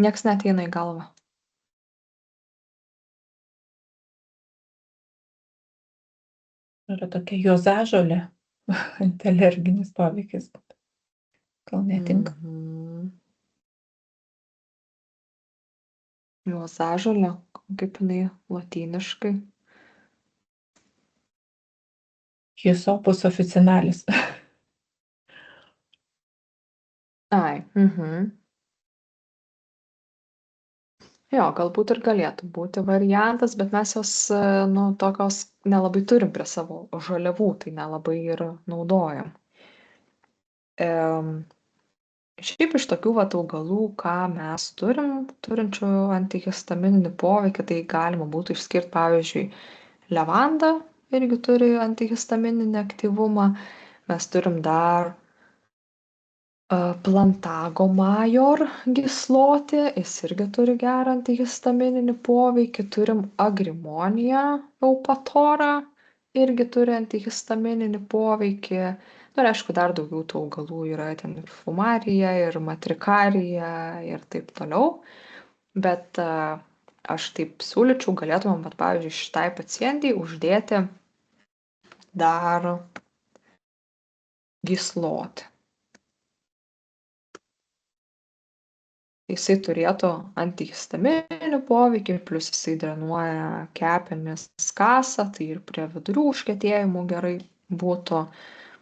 Nieks neateina į galvą. Yra tokia juozažolė, antialerginis poveikis. Gal netinka? Juozažolė, kaip jinai lotyniškai. Hisopus officinalis. Ai, Jo, galbūt ir galėtų būti variantas, bet mes jos, nu, tokios nelabai turim prie savo žaliavų, tai nelabai ir naudojam. Šiaip iš tokių vat augalų, ką mes turinčių antihistamininį poveikį, tai galima būtų išskirti, pavyzdžiui, levanda irgi turi antihistamininį aktyvumą. Mes turim dar Plantago major gyslotį, jis irgi turi gerą antihistamininį poveikį. Turim agrimoniją eupatorą, irgi turi antihistamininį poveikį. Nu, ir aišku, dar daugiau tų augalų yra ten ir fumarija, ir matrikarija, ir taip toliau. Bet aš taip siūlyčiau, galėtumėm, bet pavyzdžiui, šitai pacientai uždėti dar gyslotį. Jisai turėtų antihistamininį poveikį, plus jisai drenuoja kepenis kasą, tai ir prie vidurių užkietėjimų gerai būtų.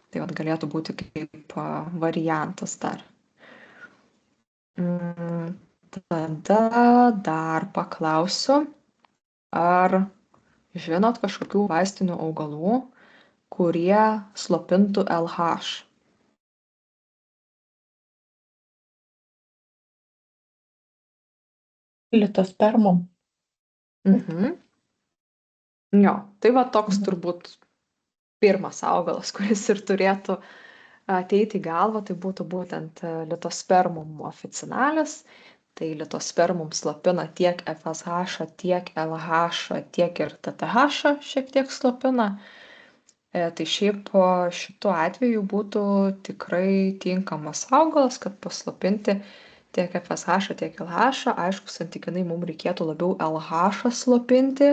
Tai vat galėtų būti kaip variantas dar. Tada dar paklausiu, ar žinot kažkokių vaistinių augalų, kurie slopintų LH? Litospermum. Jo, tai va toks turbūt pirmas augalas, kuris ir turėtų ateiti į galvą, tai būtų būtent Litospermum officinalis. Tai Litospermum slopina tiek FSH, tiek LH, tiek ir TTH šiek tiek slopina. Tai šiaip šituo atveju būtų tikrai tinkamas augalas, kad paslopinti tiek FSH, tiek LH. Aišku, santykinai mums reikėtų labiau LH slopinti,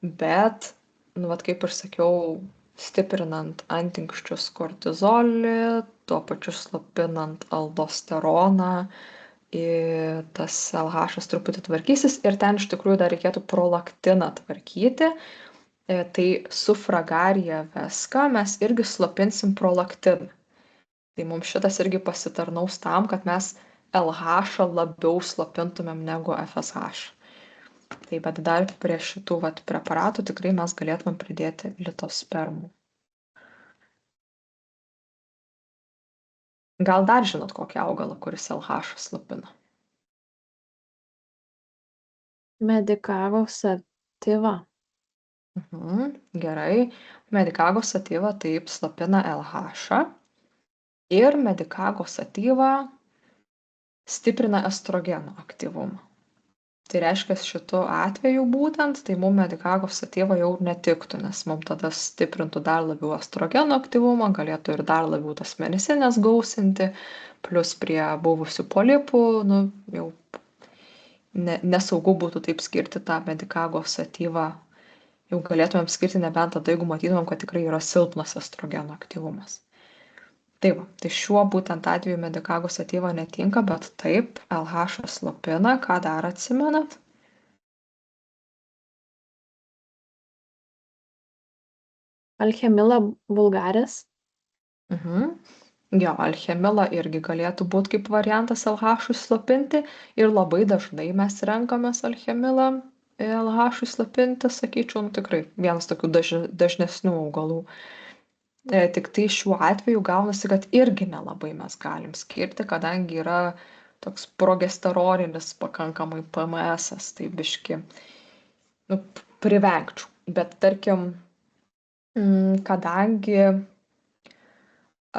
bet, nu, vat kaip ir sakiau, stiprinant antinksčius kortizolį, tuo pačiu slopinant aldosteroną, tas LH truputį tvarkysis ir ten iš tikrųjų dar reikėtų prolaktiną tvarkyti. Tai su Fragaria vesca mes irgi slopinsim prolaktiną. Tai mums šitas irgi pasitarnaus tam, kad mes LH labiau slopintumėm negu FSH. Tai bet dar prie šitų vat preparatų tikrai mes galėtumėm pridėti litospermų. Gal dar žinot kokį augalą, kuris LH slopina? Medicavo sativa. Gerai. Medicago sativa taip slopina LH ir Medicago sativa stiprina estrogeno aktyvumą. Tai reiškia, šitu atveju būtent, tai mums Medicago sativa jau netiktų, nes mums tada stiprintų dar labiau estrogeno aktyvumą, galėtų ir dar labiau tas mėnesinės gausinti, plus prie buvusių polipų, nu, jau nesaugu būtų taip skirti tą Medicago sativą. Jau galėtumėm skirti nebent tada, jeigu matytumėm, kad tikrai yra silpnas estrogeno aktyvumas. Tai va, tai šiuo būtent atveju Medicago sativa netinka, bet taip, LH slopina, ką dar atsimenat? Alchemila vulgaris. Jo, alchemila irgi galėtų būti kaip variantas LH slopinti ir labai dažnai mes renkamės alchemilą LH slopinti, sakyčiau, nu, tikrai vienas tokių dažnesnių augalų. Tik tai šiuo atveju gaunasi, kad irgi nelabai mes galim skirti, kadangi yra toks progesteroninis pakankamai PMS-as, tai biški, nu, privengčiau. Bet tarkim, kadangi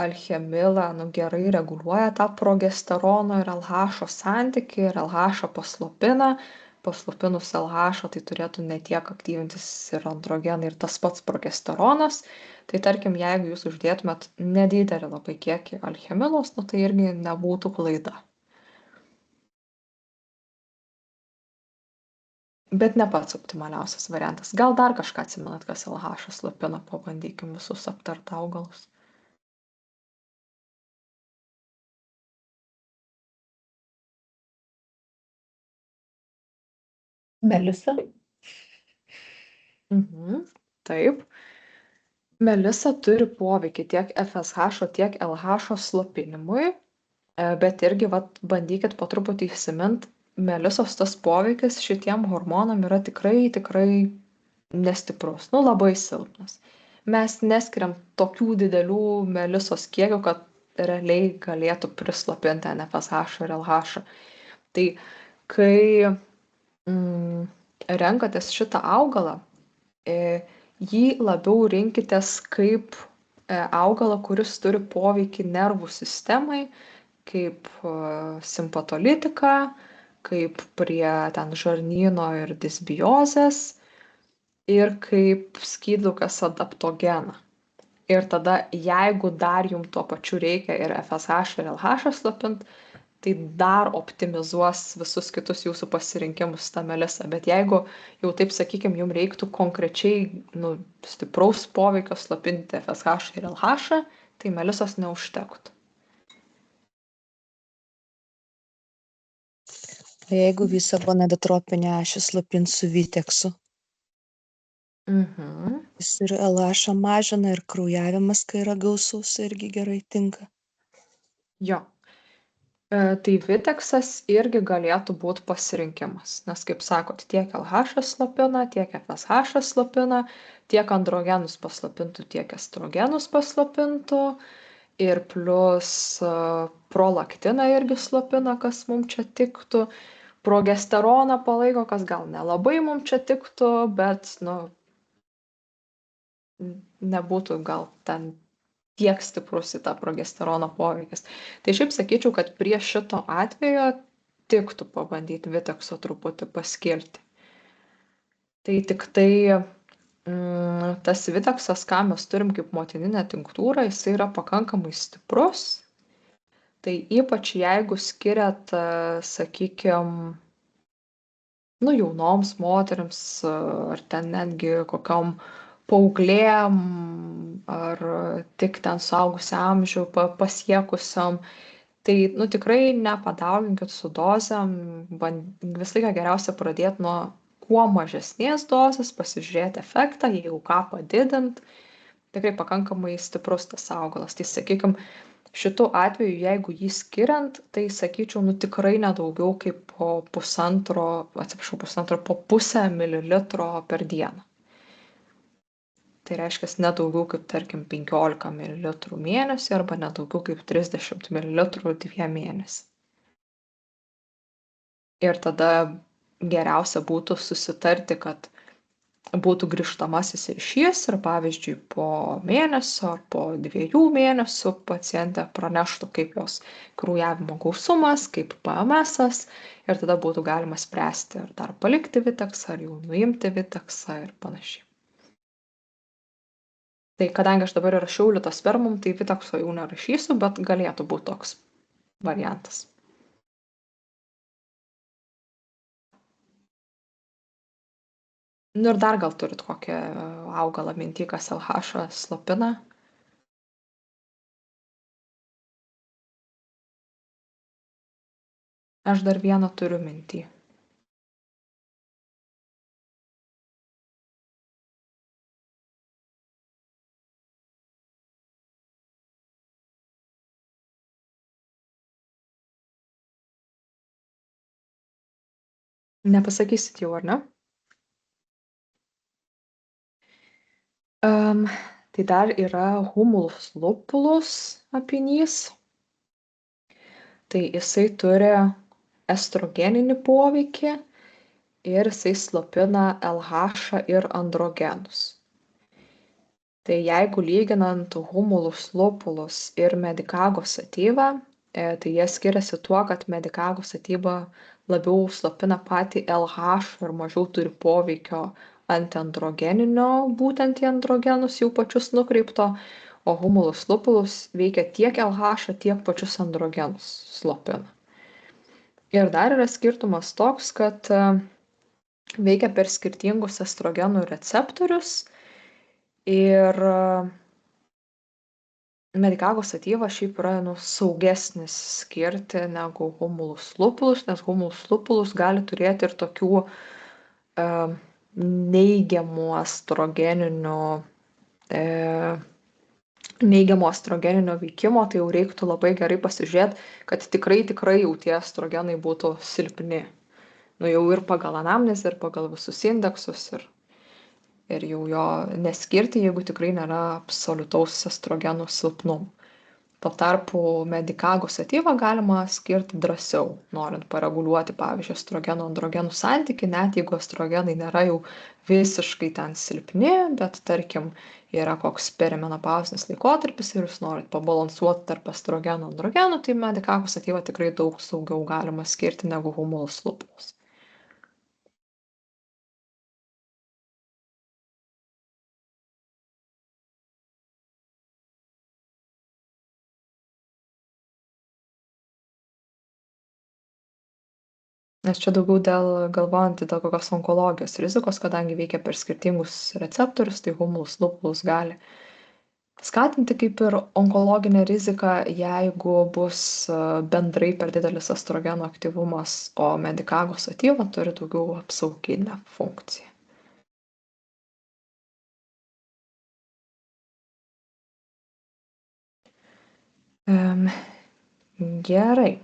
alchemila, nu, gerai reguliuoja tą progesterono ir LH santykį ir LH paslopina, paslopinus LH tai turėtų ne tiek aktyvintis ir androgenai ir tas pats progesteronas. Tai tarkim, jeigu jūs uždėtumėt nedidelį labai kiekį alchemilos, nu, tai irgi nebūtų klaida. Bet ne pats optimaliausias variantas. Gal dar kažką atsimenat, kas LH slopina, pabandykim visus aptart augalus. Melisa. Taip. Melisa turi poveikį tiek FSH, tiek LH slopinimui, bet irgi vat, bandykit po truputį įsimint, melisos tas poveikis šitiem hormonam yra tikrai nestiprus, nu labai silpnas. Mes neskiriam tokių didelių melisos kiekių, kad realiai galėtų prislopinti NFSH ir LH. Tai kai renkatės šitą augalą, jį labiau rinkitės kaip augalą, kuris turi poveikį nervų sistemai, kaip simpatolitika, kaip prie ten žarnyno ir disbiozės ir kaip skydliaukės adaptogeną. Ir tada, jeigu dar jum tuo pačiu reikia ir FSH ir LH slopint, tai dar optimizuos visus kitus jūsų pasirinkimus ta melisa. Bet jeigu jau taip sakykim, jum reiktų konkrečiai stipraus poveikio slopinti FSH ir LH, tai melisos neužtektų. O jeigu visą gonadotropinę ašį slopint su Viteksu, jis ir LH mažina, ir kraujavimas, kai yra gausus, irgi gerai tinka. Jo. Tai Viteksas irgi galėtų būti pasirinkimas, nes, kaip sakot, tiek LH slopina, tiek FSH slopina, tiek androgenus paslopintų, tiek estrogenus paslopintų, ir plus prolaktiną irgi slopina, kas mums čia tiktų, progesteroną palaiko, kas gal nelabai mums čia tiktų, bet, nebūtų gal ten tiek stiprus į tą progesterono poveikis. Tai šiaip sakyčiau, kad prie šito atvejo tiktų pabandyti Vitekso truputį paskirti. Tai tik tai tas Viteksas, ką mes turim kaip motininę tinktūrą, jis yra pakankamai stiprus. Tai ypač jeigu skiriat, sakykime, jaunoms moteriams, ar ten netgi kokiom paauglėm, ar tik ten suaugusią amžių pasiekusiam, tai tikrai nepadauginkit su dozėm, visą laiką geriausia pradėti nuo kuo mažesnės dozės, pasižiūrėti efektą, jeigu ką padidint, tikrai pakankamai stiprus tas augalas. Tai sakykim, šitu atveju, jeigu jį skiriant, tai sakyčiau, tikrai nedaugiau kaip po pusę mililitro per dieną. Tai reiškia, nedaugiau kaip, tarkim, 15 ml mėnesį arba nedaugiau kaip 30 ml 2 mėnesį. Ir tada geriausia būtų susitarti, kad būtų grįžtamasis ryšys ir, pavyzdžiui, po mėnesio ar po 2 mėnesių pacientė praneštų, kaip jos kraujavimo gausumas, kaip PMS-as, ir tada būtų galima spręsti, ar dar palikti Viteksą, ar jau nuimti Viteksą ir panašiai. Tai kadangi aš dabar rašiau litospermum, tai Vitekso jau nerašysiu, bet galėtų būti toks variantas. Ir dar gal turit kokią augalą minty, kas LH slopina? Aš dar vieną turiu minty. Nepasakysit jau, ar ne? Tai dar yra humulus lupulus apynys. Tai jisai turi estrogeninį poveikį ir jisai slopina LH ir androgenus. Tai jeigu lyginant humulus lupulus ir medicago sativą, tai jie skiriasi tuo, kad medicago sativa labiau slopina patį LH ir mažiau turi poveikio antiandrogeninio, būtent į androgenus jau pačius nukreipto, o humulus lupulus veikia tiek LH, tiek pačius androgenus slopina. Ir dar yra skirtumas toks, kad veikia per skirtingus estrogenų receptorius ir medicago sativa šiaip yra saugesnis skirti negu humulus lupulus, nes humulus lupulus gali turėti ir tokių neigiamo estrogeninio veikimo, tai jau reiktų labai gerai pasižiūrėti, kad tikrai jau tie estrogenai būtų silpni. jau ir pagal anamnezę, ir pagal visus indeksus, ir jau jo neskirti, jeigu tikrai nėra absoliutaus estrogenų silpnumo. Tuo tarpu medikago satyvą galima skirti drąsiau, norint pareguliuoti, pavyzdžiui, estrogenų androgenų santykį, net jeigu estrogenai nėra jau visiškai ten silpni, bet tarkim yra koks perimenopauzinis laikotarpis ir jūs norit pabalansuoti tarp estrogenų androgenų, tai medikago satyvą tikrai daug saugiau galima skirti negu humulus lupulus. Nes čia daugiau galvojant dėl kokios onkologijos rizikos, kadangi veikia per skirtingus receptorius, tai humulus lupulus gali skatinti kaip ir onkologinę riziką, jeigu bus bendrai per didelis estrogenų aktyvumas, o medikago satyva turi daugiau apsauginę funkciją. Gerai.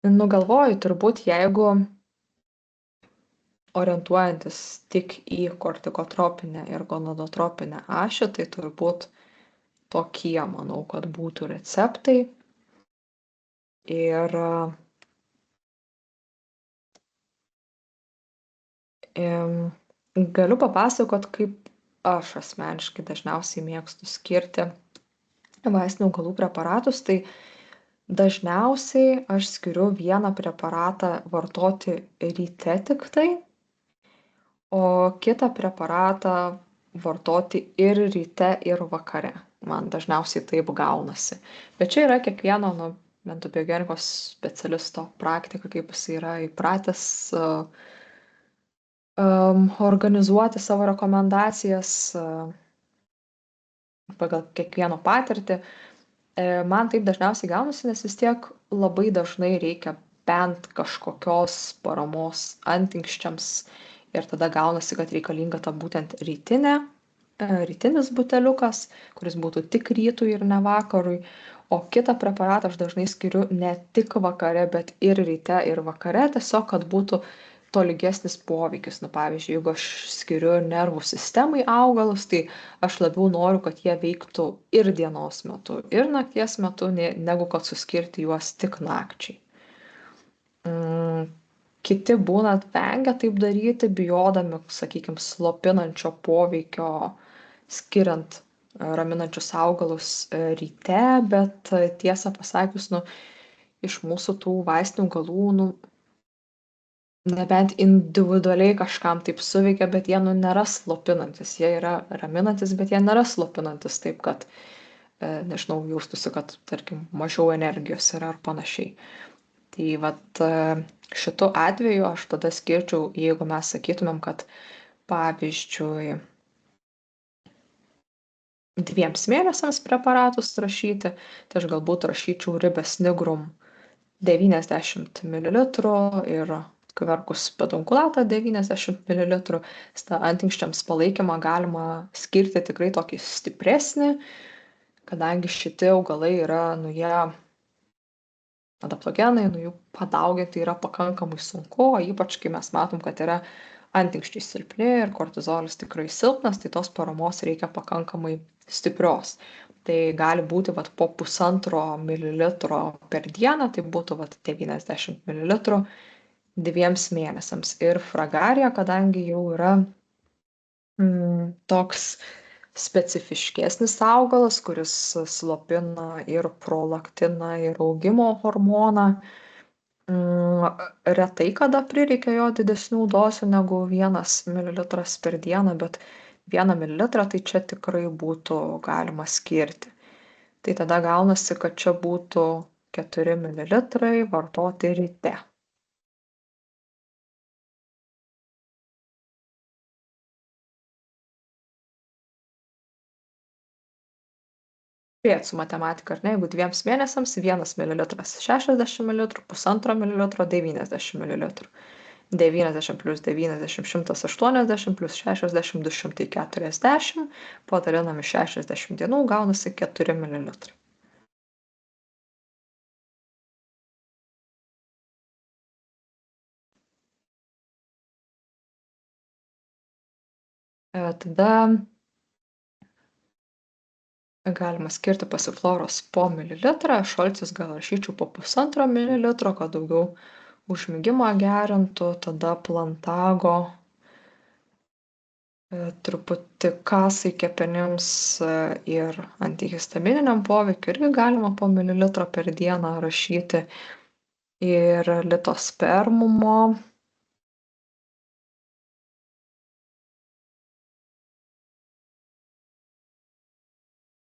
Galvoju, turbūt jeigu orientuojantis tik į kortikotropinę ir gonadotropinę ašį, tai turbūt tokie, manau, kad būtų receptai. Ir galiu papasakot, kaip aš asmeniškai dažniausiai mėgstu skirti vaistinių augalų preparatus. Tai dažniausiai aš skiriu vieną preparatą vartoti ryte tiktai, o kitą preparatą vartoti ir ryte, ir vakare. Man dažniausiai taip gaunasi. Bet čia yra kiekvieno endobiogenikos specialisto praktika, kaip jis yra įpratęs organizuoti savo rekomendacijas pagal kiekvieno patirtį. Man taip dažniausiai gaunasi, nes vis tiek labai dažnai reikia bent kažkokios paramos antinksčiams ir tada gaunasi, kad reikalinga ta būtent rytinis buteliukas, kuris būtų tik rytui ir ne vakarui, o kitą preparatą aš dažnai skiriu ne tik vakare, bet ir ryte ir vakare, tiesiog, kad būtų tolygesnis poveikis. Pavyzdžiui, jeigu aš skiriu nervų sistemai augalus, tai aš labiau noriu, kad jie veiktų ir dienos metu, ir nakties metu, negu kad suskirti juos tik nakčiai. Kiti būna vengia taip daryti, bijodami, sakykime, slopinančio poveikio, skiriant raminančius augalus ryte, bet tiesą pasakius, iš mūsų tų vaistinių augalų, nebent individualiai kažkam taip suveikia, bet jie nėra slopinantis, jie yra raminantis, bet jie nėra slopinantis taip, kad, nežinau, jaustųsi, kad, tarkim, mažiau energijos yra ar panašiai. Tai vat šitu atveju aš tada skirčiau, jeigu mes sakytumėm, kad pavyzdžiui 2 mėnesiams preparatus rašyti, tai aš galbūt rašyčiau ribes nigrum 90 ml ir kverkus pedunkulatą 90 ml. Antinksčiams palaikymą galima skirti tikrai tokį stipresnį, kadangi šitie augalai yra, jie adaptogenai, jų padauginti yra pakankamai sunku, o ypač kai mes matom, kad yra antinksčiai silpni ir kortizolis tikrai silpnas, tai tos paramos reikia pakankamai stiprios. Tai gali būti po 1,5 ml per dieną, tai būtų 90 ml 2 mėnesiams. Ir fragarija, kadangi jau yra toks specifiškesnis augalas, kuris slopina ir prolaktiną, ir augimo hormoną, retai kada prireikia jo didesnių dozių negu 1 ml per dieną, bet 1 ml tai čia tikrai būtų galima skirti. Tai tada gaunasi, kad čia būtų 4 ml vartoti ryte. Spėjat su matematika, ar ne? Jeigu 2 mėnesiams 1 mililitras 60 mililitrų, 1,5 mililitro 90 mililitrų. 90 plus 90, 180 plus 60, 240. Padalinami 60 dienų, gaunasi 4 mililitrai. Tada galima skirti pasifloros po mililitrą, šaltis gal rašyčiau po 1,5 mililitro, kad daugiau užmigimą gerintų, tada plantago truputį kasai kepenims ir antihistamininiam poveikiu irgi galima po mililitrą per dieną rašyti. Ir litospermumo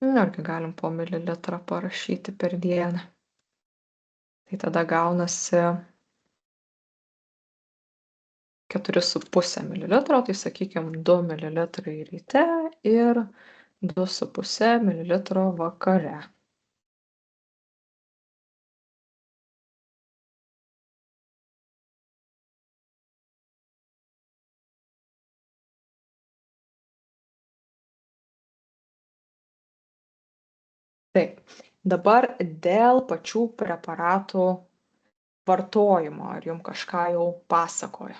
irgi galim po mililitrą parašyti per dieną. Tai tada gaunasi 4,5 mililitro, tai sakykime 2 mililitrai ryte ir 2,5 mililitro vakare. Taip, dabar dėl pačių preparatų vartojimo, ar jums kažką jau pasakojo?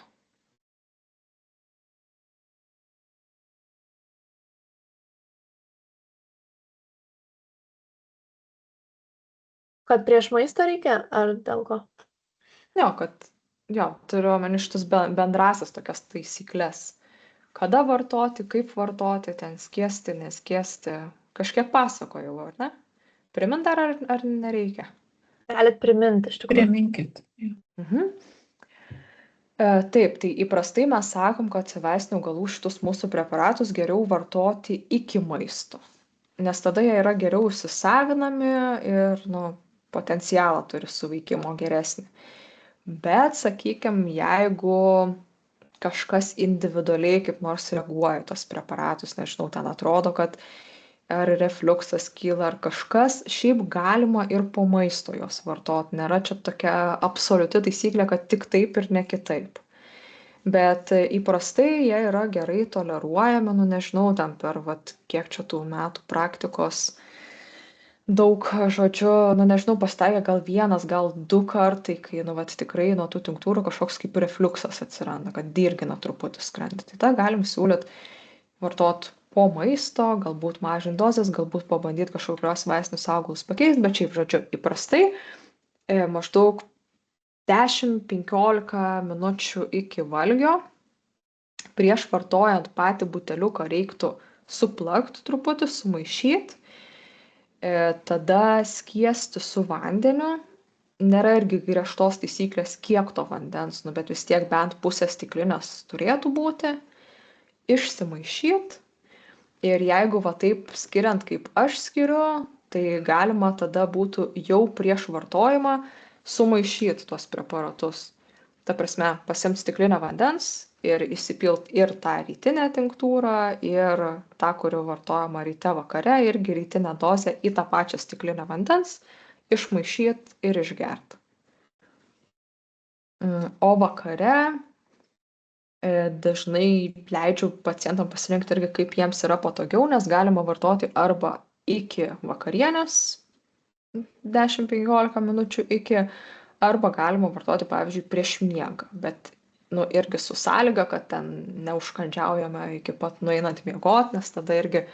Kad prieš maistą reikia, ar dėl ko? Turiu omeny šitas bendrasias tokias taisyklės. Kada vartoti, kaip vartoti, ten skiesti, neskiesti. Kažkiek pasakojau, ar ne? Primint dar ar nereikia? Galit priminti, iš tikrųjų. Priminkit. Taip, tai įprastai mes sakom, kad vaistinių augalų šitus mūsų preparatus geriau vartoti iki maisto. Nes tada jie yra geriau įsisavinami ir potencialą turi suveikimo geresnį. Bet, sakykime, jeigu kažkas individualiai kaip nors reaguoja į tos preparatus, nežinau, ten atrodo, kad ar refliuksas kyla ar kažkas, šiaip galima ir po maisto jos vartoti. Nėra čia tokia absoliuti taisyklė, kad tik taip ir ne kitaip. Bet įprastai jie yra gerai toleruojami, nežinau, ten per kiek čia tų metų praktikos daug, žodžiu, nežinau, pasitaikė gal 1, gal 2 kartai, kai, tikrai nuo tų tinktūrų kažkoks kaip refliuksas atsiranda, kad dirgina truputį skrandį. Tai tą galim siūlyti vartoti po maisto, galbūt mažinti dozes, galbūt pabandyti kažkokios vaistinius augalus pakeisti, bet šiaip, žodžiu, įprastai maždaug 10-15 minučių iki valgio prieš vartojant patį buteliuką reiktų suplakti truputį, sumaišyti. Tada skiesti su vandeniu. Nėra irgi griežtos taisyklės, kiek to vandens, bet vis tiek bent pusę stiklinės turėtų būti. Išsimaišyti. Ir jeigu taip skiriant, kaip aš skiriu, tai galima tada būtų jau prieš vartojimą sumaišyti tuos preparatus. Ta prasme, pasiimti stiklinę vandens ir įsipilt ir tą rytinę tinktūrą, ir tą, kuri vartojama ryte vakare, irgi rytinę dozę į tą pačią stiklinę vandens, išmaišyti ir išgerti. O vakare dažnai leidžiu pacientam pasirinkti irgi, kaip jiems yra patogiau, nes galima vartoti arba iki vakarienės, 10-15 minučių iki, arba galima vartoti, pavyzdžiui, prieš miegą, bet irgi su sąlyga, kad ten neužkandžiaujame iki pat nueinant miegot, nes tada irgi,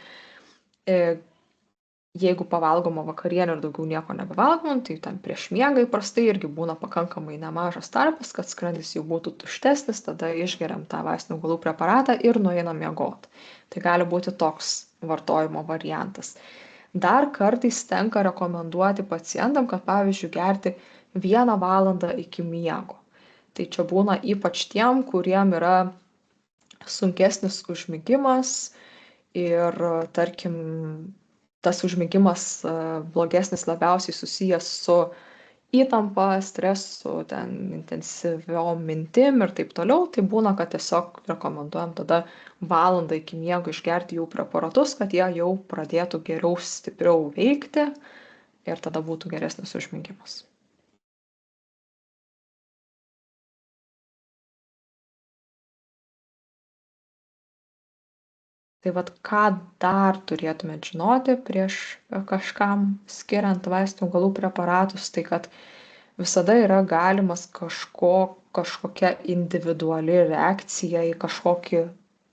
jeigu pavalgoma vakarienė ir daugiau nieko nebevalgom, tai ten prieš miegą įprastai irgi būna pakankamai nemažas tarpas, kad skrandis jau būtų tuštesnis, tada išgeriam tą vaistinių augalų preparatą ir nueinam miegot. Tai gali būti toks vartojimo variantas. Dar kartais tenka rekomenduoti pacientam, kad pavyzdžiui gerti 1 valandą iki miego. Tai čia būna ypač tiem, kuriem yra sunkesnis užmigimas ir, tarkim, tas užmigimas blogesnis labiausiai susijęs su įtampa, stresu, ten intensyviom mintim ir taip toliau, tai būna, kad tiesiog rekomenduojam tada valandą iki miego išgerti jų preparatus, kad jie jau pradėtų geriau, stipriau veikti ir tada būtų geresnis užmigimas. Tai vat ką dar turėtumėt žinoti prieš kažkam skiriant vaistinių augalų preparatus, tai kad visada yra galimas kažkokia individuali reakcija į kažkokį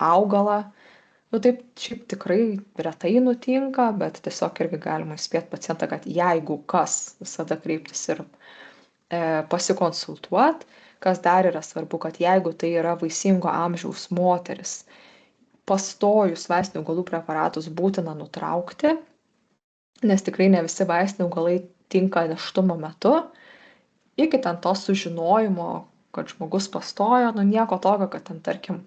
augalą. Nu taip šiaip tikrai retai nutinka, bet tiesiog irgi galima įspėti pacientą, kad jeigu kas, visada kreiptis ir pasikonsultuot. Kas dar yra svarbu, kad jeigu tai yra vaisingo amžiaus moteris, pastojus vaistinių augalų preparatus būtina nutraukti, nes tikrai ne visi vaistiniai augalai tinka nėštumo metu. Iki ten to sužinojimo, kad žmogus pastojo, nu nieko tokio, kad ten, tarkim,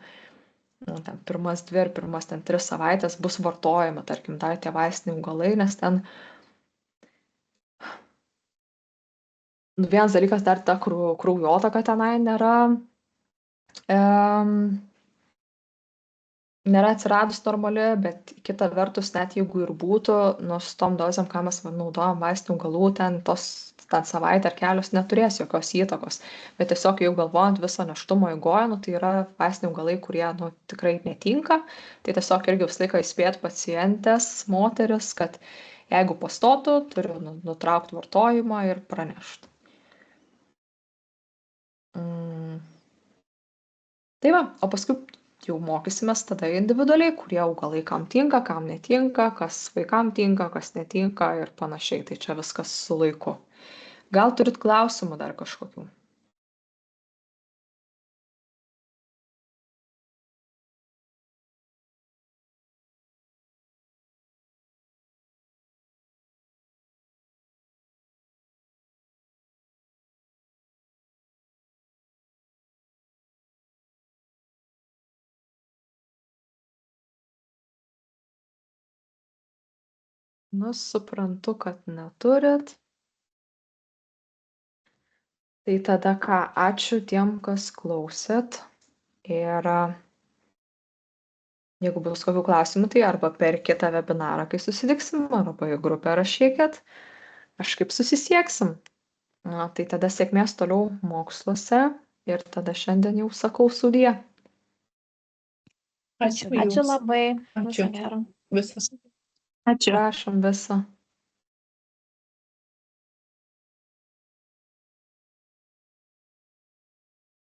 ten pirmas 2 ir pirmas 3 savaitės bus vartojami, tarkim, dar tie vaistiniai augalai, nes ten vienas dalykas dar ta kraujotaka tenai nėra atsiradus normali, bet kita vertus, net jeigu ir būtų, nu su tom dozėm, ką mes naudojam vaistinių augalų, ten savaitę ar kelios neturės jokios įtakos. Bet tiesiog jau galvojant viso nėštumo eigoje, nu, tai yra vaistiniai augalai, kurie tikrai netinka. Tai tiesiog irgi visą laiką įspėti pacientės, moteris, kad jeigu pastotų, turi nutraukti vartojimą ir pranešti. Tai va, o paskui jau mokysimės tada individualiai, kurie augalai kam tinka, kam netinka, kas vaikam tinka, kas netinka ir panašiai. Tai čia viskas su laiku. Gal turit klausimų dar kažkokių? Nu, suprantu, kad neturit. Tai tada ką, ačiū tiem, kas klausėt. Ir jeigu bus kokių klausimų, tai arba per kitą webinarą, kai susitiksim, arba į grupę rašykit, kažkaip susisieksim. Na, tai tada sėkmės toliau moksluose ir tada šiandien jau sakau sudie. Ačiū Ačiū Jums. labai. Ačiū. Viso gero. Visas. Ačiū. Prašom viso.